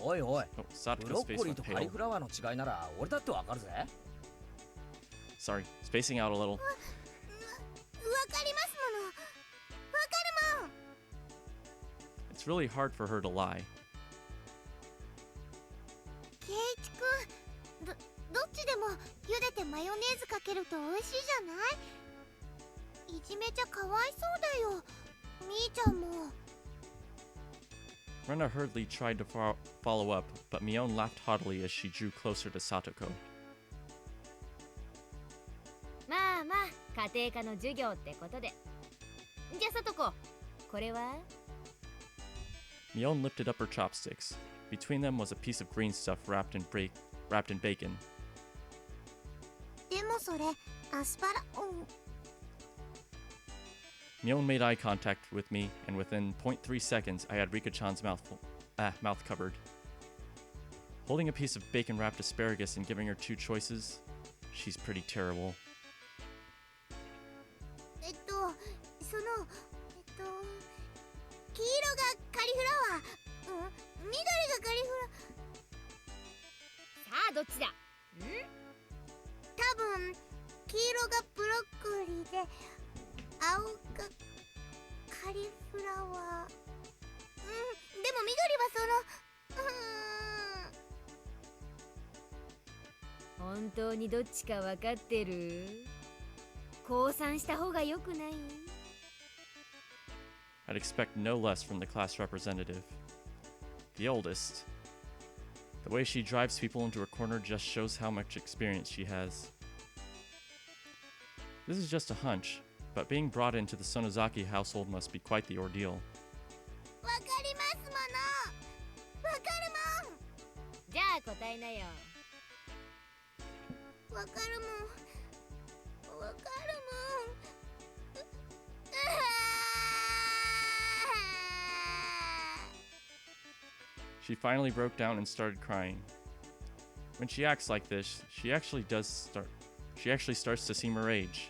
おいおい、 Oh, ブロ Satoko's ッ face コリー went とカリ pale. フラワーの違いなら俺だってわかるぜ。 Sorry, spacing out a little. わかりますもの。わかるもん。 It's really hard for her to lie. ケイチくん、どっちでも茹でてマヨネーズかけると美味しいじゃない？いじめちゃかわいそうだよ。みーちゃんも。 Rena hurriedly tried to follow up, but Mion laughed haughtily as she drew closer to Satoko. まあまあ家庭科の授業ってことで。じゃあさとこ、これは？ Mion lifted up her chopsticks. Between them was a piece of green stuff wrapped in bacon. でもそれアスパラ。Mion made eye contact with me, and within 0.3 seconds, I had Rika-chan's mouth covered. Holding a piece of bacon-wrapped asparagus and giving her two choices, she's pretty terrible. その黄色がカリフラワー、緑がカリフラさあどっちだ？多分黄色がブロッコリーで青がカリフラワー。でも緑は本当にどっちか分かってる？降参した方が良くない？ I'd expect no less from the class representative. The oldest. The way she drives people into a corner just shows how much experience she has. This is just a hunch, but being brought into the Sonozaki household must be quite the ordeal. わかりますもの。わかるもん。じゃあ答えなよ。わかるもん。わかるもん。She finally broke down and started crying. When she acts like this, she actually starts to seem her age.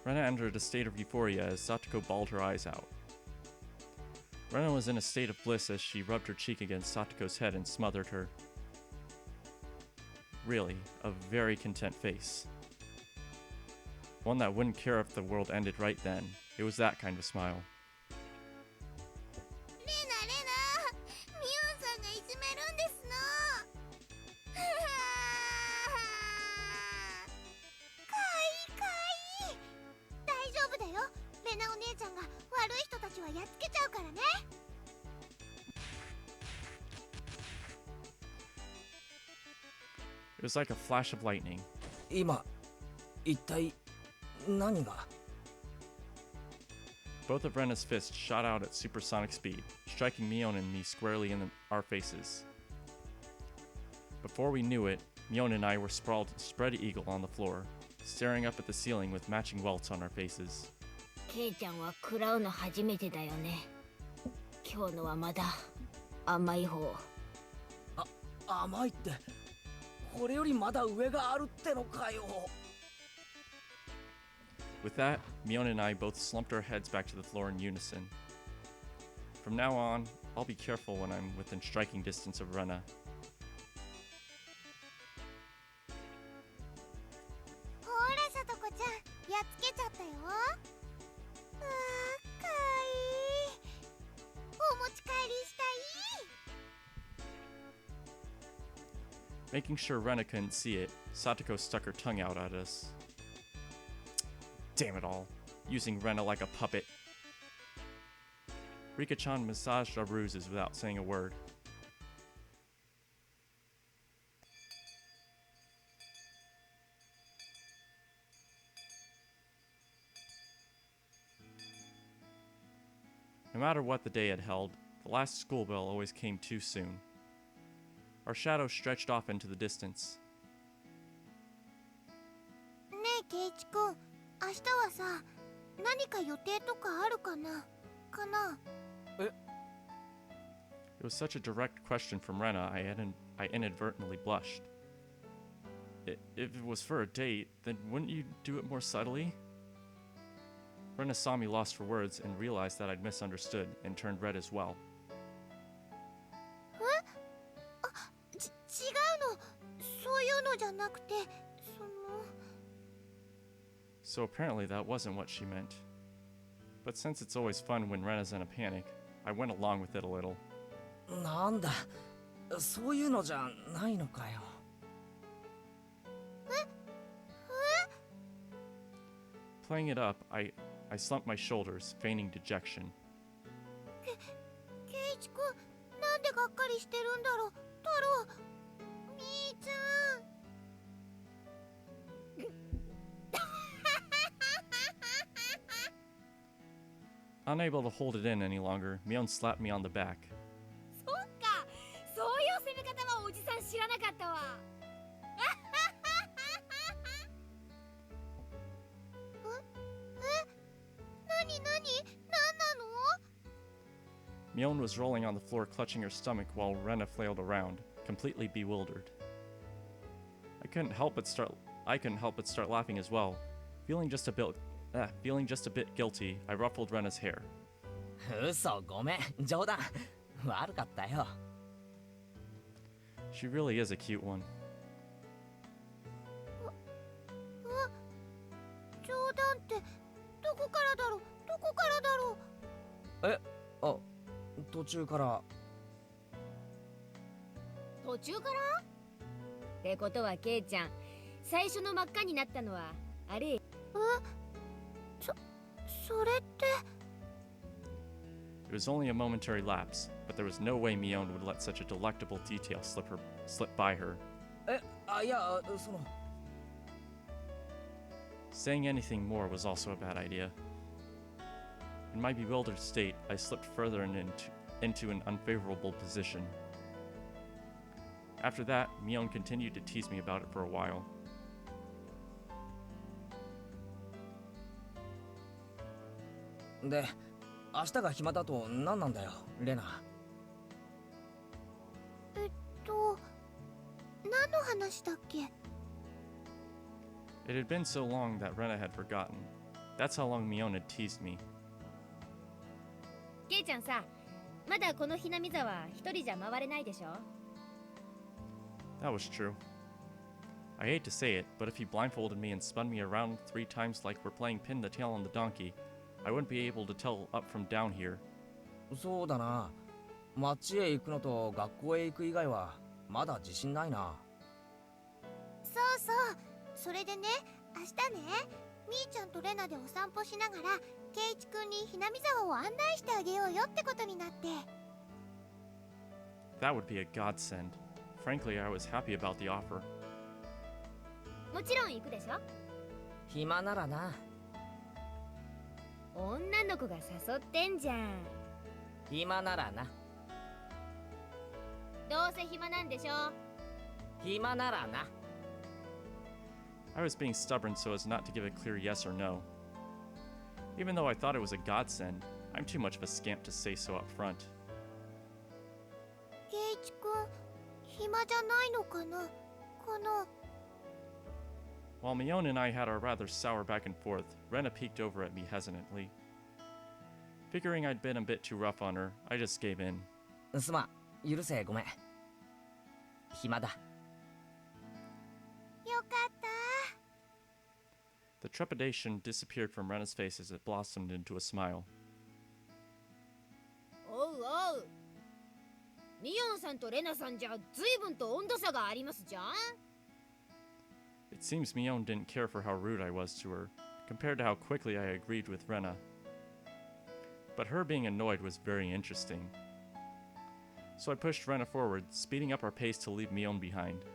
Rena entered a state of euphoria as Satoko bawled her eyes out. Rena was in a state of bliss as she rubbed her cheek against Satoko's head and smothered her. Really, a very content face. One that wouldn't care if the world ended right then. It was that kind of smile. レナミオンさんがいじめるんですの。かいい。大丈夫だよ。レナお姉ちゃんが悪い人たちはやっつけちゃうからね。It was like a flash of lightning. 今一体何が？ Both of Rena's fists shot out at supersonic speed, striking Mion and me squarely in our faces. Before we knew it, Mion and I were sprawled spread eagle on the floor, staring up at the ceiling with matching welts on our faces. ケイちゃんは食らうの初めてだよね。今日のはまだ甘い方。甘いって、これよりまだ上があるってのかよ。With that, Mion and I both slumped our heads back to the floor in unison. From now on, I'll be careful when I'm within striking distance of Rena. ほらさとこちゃん、やっつけちゃったよ。かいい。お持ち帰りしたい。 Making sure Rena couldn't see it, Satoko stuck her tongue out at us. Damn it all, using Rena like a puppet. Rika-chan massaged our bruises without saying a word. No matter what the day had held, the last school bell always came too soon. Our shadows stretched off into the distance. ねえケイチくん、明日はさ、何か予定とかあるかな？It was such a direct question from Rena, I inadvertently blushed. If it was for a date, then wouldn't you do it more subtly? Rena saw me lost for words and realized that I'd misunderstood and turned red as well. 違うの。そういうのじゃなくて、So apparently that wasn't what she meant. But since it's always fun when Rena's in a panic, I went along with it a little. なんだ、そういうのじゃないのかよ。Playing it up, I slumped my shoulders, feigning dejection. ケイチくん、なんでがっかりしてるんだろう。太郎、みーちゃん。Unable to hold it in any longer, Mion slapped me on the back. そっか、そういう攻め方はおじさらなかったわ。何なの？ Mion was rolling on the floor, clutching her stomach while Rena flailed around, completely bewildered. I couldn't help but start laughing as well. Feeling just a bit guilty, I ruffled Rena's hair. 嘘、ごめん、冗談。悪かったよ。She really is a cute one. 冗談ってどこからだろう？どこからだろう？え、あ、途中から。途中からってことはケイちゃん、最初の真っ赤になったのはあれ。それって。It was only a momentary lapse, but there was no way Mion would let such a delectable detail slip by her. え、あ、いや、その。Saying anything more was also a bad idea. In my bewildered state, I slipped further into an unfavorable position. After that, Mion continued to tease me about it for a while. で、明日が暇だと何なんだよ、レナ。何の話だっけ？ It had been so long that Rena had forgotten. That's how long Mion had teased me. ケイちゃんさ、まだこのひなみ沢一人じゃ回れないでしょ？ That was true. I hate to say it, but if he blindfolded me and spun me around 3 times like we're playing pin the tail on the donkey, I wouldn't be able to tell up from down here. そうだな。町へ行くのと学校へ行く以外はまだ自信ないな。そうそう。それでね、明日ね、みーちゃんとレナでお散歩しながらケイチくんにひなみ沢を案内してあげようよってことになって。 That would be a godsend. Frankly, I was happy about the offer. もちろん行くでしょ？暇ならな。女の子が誘ってんじゃん。暇ならな。どうせ暇なんでしょ？暇ならな。I was being stubborn so as not to give a clear yes or no. Even though I thought it was a godsend, I'm too much of a scamp to say so up front. ケイチくん、暇じゃないのかな？この。 While Mion and I had our rather sour back and forth, Rena peeked over at me hesitantly. Figuring I'd been a bit too rough on her, I just gave in. すまん、許せ、ごめん。暇だ。よかった。 The trepidation disappeared from Rena's face as it blossomed into a smile. おうおう。ミオンさんとレナさんじゃ随分と温度差がありますじゃん。 It seems Mion didn't care for how rude I was to her, compared to how quickly I agreed with Rena. But her being annoyed was very interesting. So I pushed Rena forward, speeding up our pace to leave Mion behind.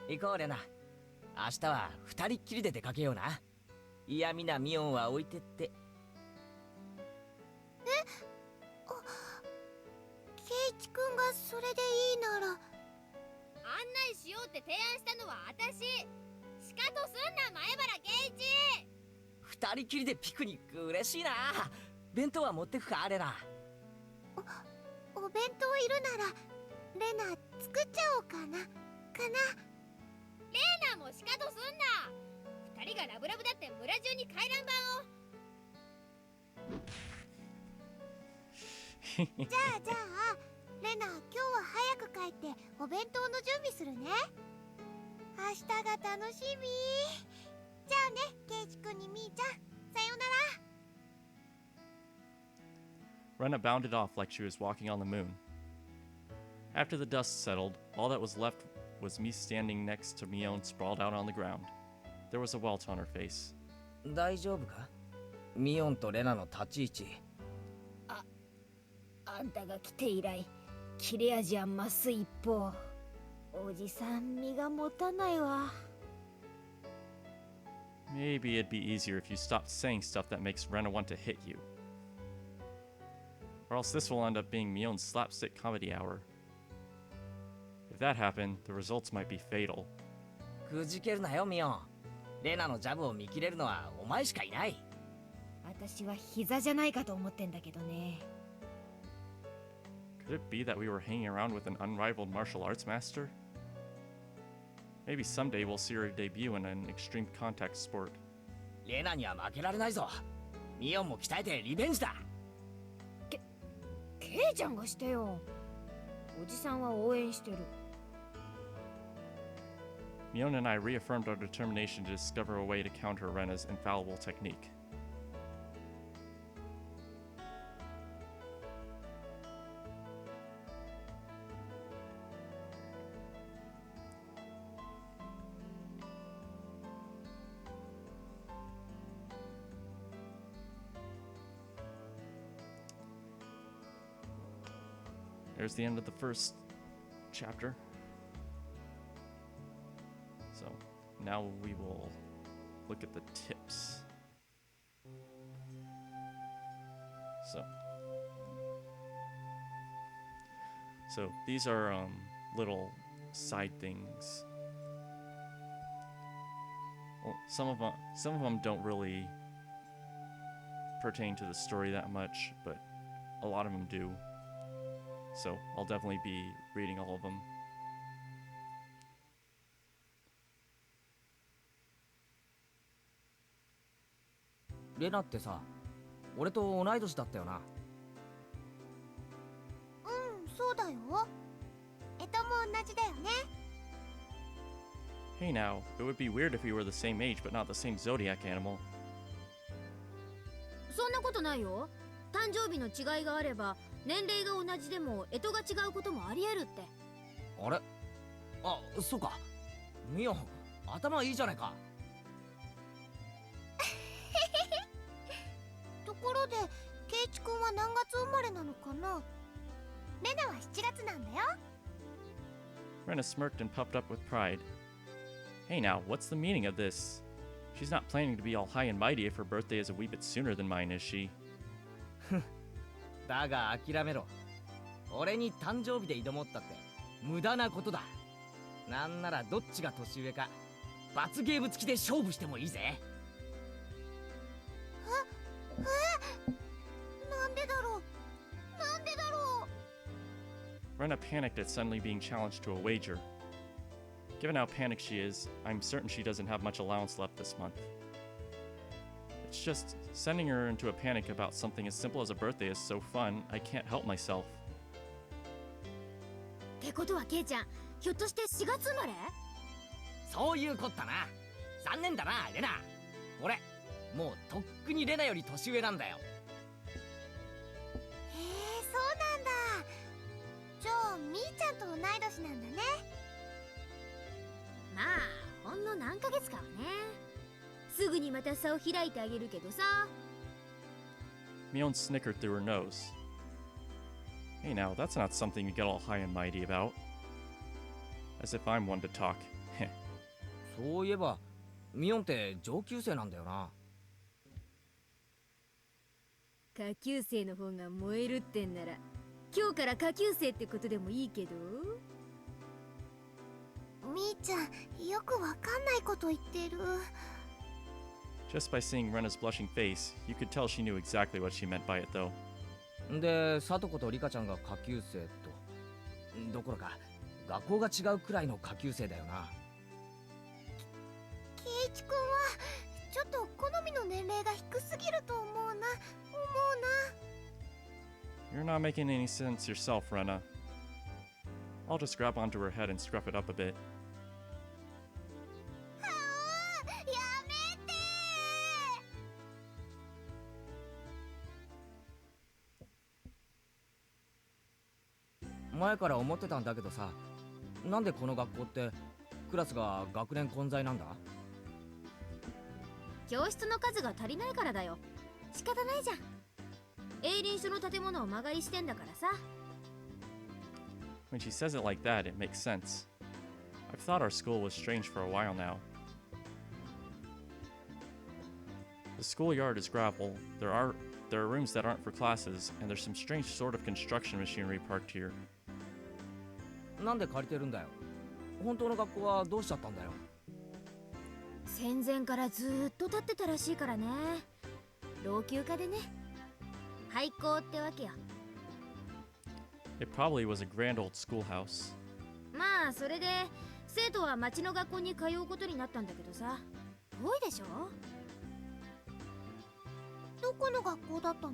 行こう、レナ。明日は二人っきりで出かけような。嫌味なミオンは置いてって。ケイチくんがそれでいいなら。案内しようって提案したのは私。しかとすんな、前原圭一。二人きりでピクニック嬉しいな。弁当は持ってくか、レナ。お弁当いるならレナ作っちゃおうかな。レナもしかとすんな。二人がラブラブだって村中に回覧板を。じゃあレナ、今日は早く帰ってお弁当の準備するね。明日が楽しみ。じゃあね、ケイチくんにみーちゃん、さようなら。 Rena bounded off like she was walking on the moon. After the dust settled, all that was left was me standing next to Mion sprawled out on the ground. There was a welt on her face. 大丈夫か？ミオンとレナの立ち位置。あんたが来て以来、切れ味は増す一方。おじさん身が持たないわ。Maybe it'd be easier if you stopped saying stuff that makes Rena want to hit you. Or else this will end up being Mion's slapstick comedy hour. If that happened, the results might be fatal. くじけるなよミオン。レナのジャブを見切れるのはお前しかいない。私は膝じゃないかと思ってんだけどね。Could it be that we were hanging around with an unrivaled martial arts master? Maybe someday we'll see her debut in an extreme contact sport. レナには負けられないぞ。ミオンも鍛えてリベンジだ。ケイちゃんがしてよ。おじさんは応援してる。Mion and I reaffirmed our determination to discover a way to counter Rena's infallible technique. There's the end of the first chapter. So now we will look at the tips. So these are little side things. Well, some of them don't really pertain to the story that much, but a lot of them do. So I'll definitely be reading all of them. レナってさ、俺と同い年だったよな。そうだよ。も同じだよね。 Hey now, it would be weird if we were the same age but not the same zodiac animal. そんなことないよ。誕生日の違いがあれば年齢が同じでも干支が違うこともありえるって。あれ、あ、そうか。ミオン、頭いいじゃないか。ところで、ケイチ君は何月生まれなのかな？レナは7月なんだよ。 Rena smirked and puffed up with pride. Hey now, what's the meaning of this? She's not planning to be all high and mighty if her birthday is a wee bit sooner than mine, is she? だが諦めろ。俺に誕生日で挑もうったって無駄なことだ。なんならどっちが年上か罰ゲーム付きで勝負してもいいぜ。なんでだろう。 Rena panicked at suddenly being challenged to a wager. Given how panicked she is, I'm certain she doesn't have much allowance left this month. It's just, sending her into a panic about something as simple as a birthday is so fun, I can't help myself. ってことはケイちゃん、ひょっとして4月生まれ？そういうこったな。残念だな、レナ。俺、もうとっくにレナより年上なんだよ。そうなんだ。じゃあ、みーちゃんと同い年なんだね。まあ、ほんの何ヶ月かはね。すぐにまた差を開いてあげるけどさ。Mion snickered through her nose. Hey now, that's not something you get all high and mighty about. As if I'm one to talk. そういえば、ミオンって上級生なんだよな。下級生の方が燃えるってんなら、今日から下級生ってことでもいいけど。みーちゃん、よくわかんないこと言ってる。 Just by seeing Rena's blushing face, you could tell she knew exactly what she meant by it, though. で、サトコとリカちゃんが下級生と。どころか、学校が違うくらいの下級生だよな。ケイチ君はちょっと好みの年齢が低すぎると思うな。 You're not making any sense yourself, Rena. I'll just grab onto her head and scruff it up a bit. やめて。前から思ってたんだけどさ、なんでこの学校ってクラスが学年混在なんだ？教室の数が足りないからだよ。仕方ないじゃん。営林署の建物を間借りしてんだからさ。When she says it like that, it makes sense. I've thought our school was strange for a while now. The schoolyard is gravel, there are rooms that aren't for classes, and there's some strange sort of construction machinery parked here. なんで借りてるんだよ。本当の学校はどうしちゃったんだよ。戦前からずーっと立ってたらしいからね。老朽化でね。廃校ってわけよ。It probably was a grand old schoolhouse. まあそれで生徒は町の学校に通うことになったんだけどさ。遠いでしょ。どこの学校だったの？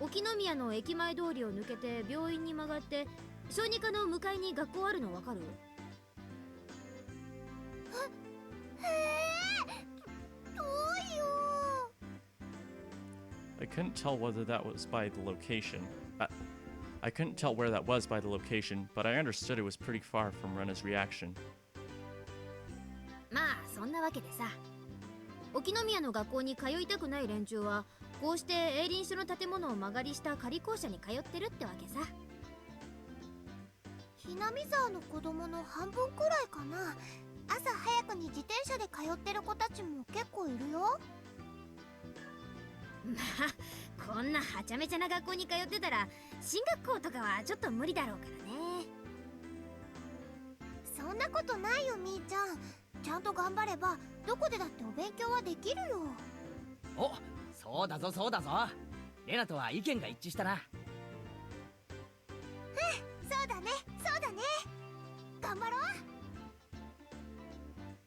沖宮の駅前通りを抜けて病院に曲がって小児科の向かいに学校あるのわかる？へえ、遠いよ。I couldn't tell whether that was by the location. I couldn't tell where that was by the location, but I understood it was pretty far from Rena's reaction. まあそんなわけでさ、沖宮の学校に通いたくない連中はこうして営林署の建物を間借りした仮校舎に通ってるってわけさ。ひなみ沢の子供の半分くらいかな。朝早くに自転車で通ってる子たちも結構いるよ。まあこんなはちゃめちゃな学校に通ってたら進学校とかはちょっと無理だろうからね。そんなことないよみーちゃん。ちゃんと頑張ればどこでだってお勉強はできるよ。お、そうだぞそうだぞ。レナとは意見が一致したな。そうだねそうだね。頑張ろう。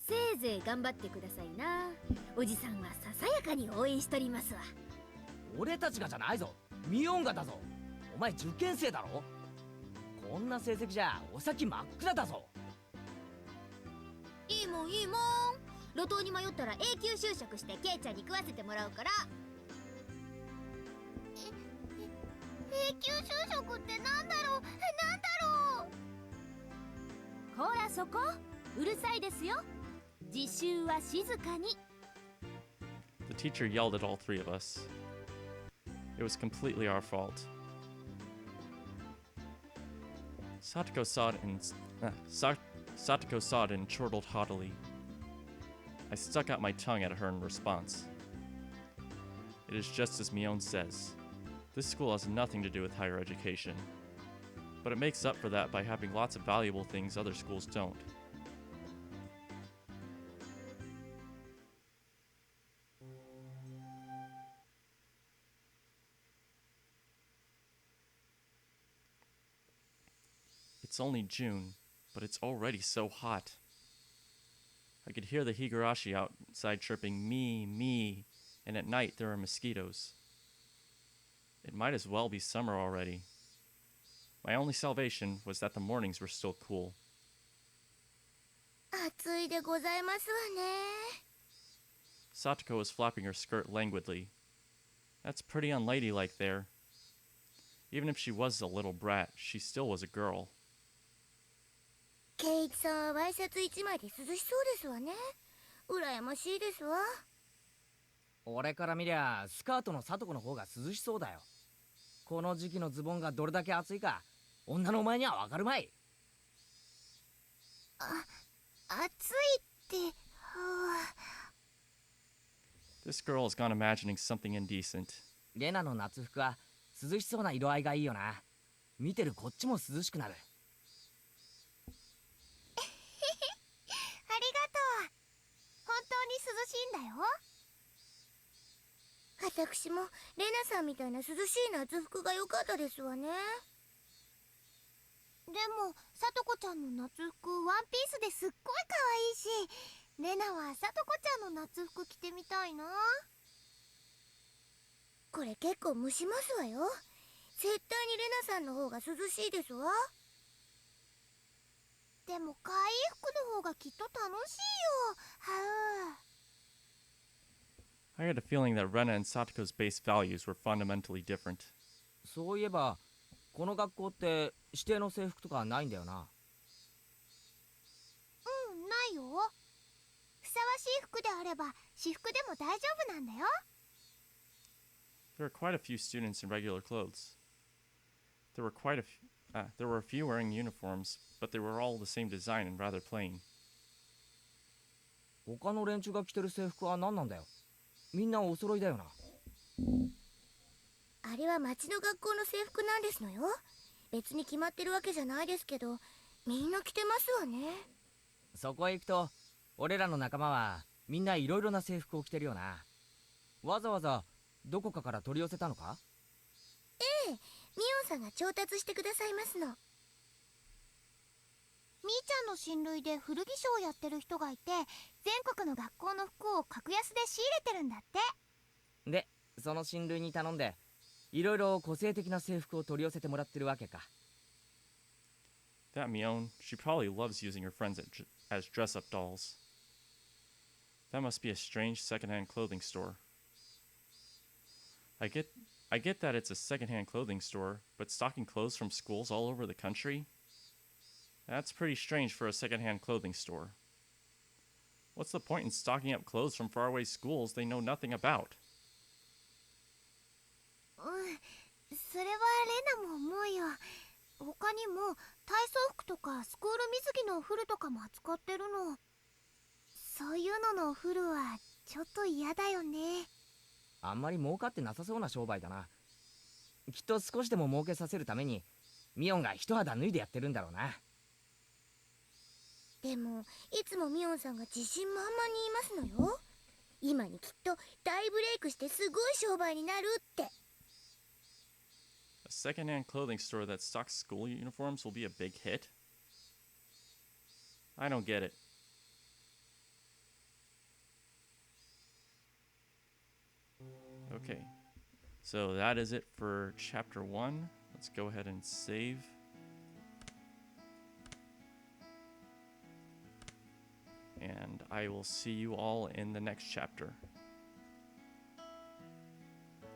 せいぜい頑張ってくださいな。おじさんはささやかに応援しとりますわ。俺たちがじゃないぞ。ミオンがだぞ。お前受験生だろ。こんな成績じゃお先真っ暗だぞ。いいもんいいもん。路頭に迷ったら永久就職してケイちゃんに食わせてもらうから。永久就職ってなんだろう。ほらそこうるさいですよ。自習は静かに。 The teacher yelled at all three of us. It was completely our fault. Satoko saw it and chortled haughtily. I stuck out my tongue at her in response. It is just as Mion says. This school has nothing to do with higher education. But it makes up for that by having lots of valuable things other schools don't. It's only June, but it's already so hot. I could hear the Higurashi outside chirping me, me, and at night there are mosquitoes. It might as well be summer already. My only salvation was that the mornings were still cool. 暑いでございますわね。 Satoko was flapping her skirt languidly. That's pretty unladylike there. Even if she was a little brat, she still was a girl. ケイチさんはワイシャツ一枚で涼しそうですわね。羨ましいですわ。俺から見りゃスカートのサトコの方が涼しそうだよ。この時期のズボンがどれだけ暑いか女のお前にはわかるまい。暑いって、This girl has gone imagining something indecent. レナの夏服は涼しそうな色合いがいいよな。見てるこっちも涼しくなる。ありがとう。本当に涼しいんだよ。私もレナさんみたいな涼しい夏服が良かったですわね。でもさとこちゃんの夏服ワンピースですっごい可愛いし、レナはさとこちゃんの夏服着てみたいな。これ結構蒸しますわよ。絶対にレナさんの方が涼しいですわ。でも可愛い服の方がきっと楽しいよ。はう。 I had a feeling that Rena and Satoko's base values were fundamentally different. そういえばこの学校って指定の制服とかないんだよな。ないよ。ふさわしい服であれば私服でも大丈夫なんだよ。 There were quite a few students in regular clothes. There were a few wearing uniforms, but they were all the same design and rather plain. 他の連中が着てる制服は何なんだよ。みんなお揃いだよな。あれは町の学校の制服なんですのよ。別に決まってるわけじゃないですけど、みんな着てますわね。そこへ行くと俺らの仲間はみんないろいろな制服を着てるよな。わざわざどこかから取り寄せたのか？ええ、ミオンさんが調達してくださいますの。みーちゃんの親類で古着商をやってる人がいて、全国の学校の服を格安で仕入れてるんだって。でその親類に頼んでいろいろ個性的な制服を取り寄せてもらってるわけか。 That Mion, she probably loves using her friends as dress-up dolls. That must be a strange secondhand clothing store. I get that it's a secondhand clothing store, but stocking clothes from schools all over the country? That's pretty strange for a secondhand clothing store. What's the point in stocking up clothes from faraway schools they know nothing about? それはレナも思うよ。他にも体操服とかスクール水着のお風呂とかも扱ってるの。そういうののお風呂はちょっと嫌だよね。あんまり儲かってなさそうな商売だな。きっと少しでも儲けさせるためにミオンが一肌脱いでやってるんだろうな。でもいつもミオンさんが自信満々に言いますのよ。今にきっと大ブレイクしてすごい商売になるって。A secondhand clothing store that stocks school uniforms will be a big hit? I don't get it. Okay, so that is it for chapter 1. Let's go ahead and save. And I will see you all in the next chapter.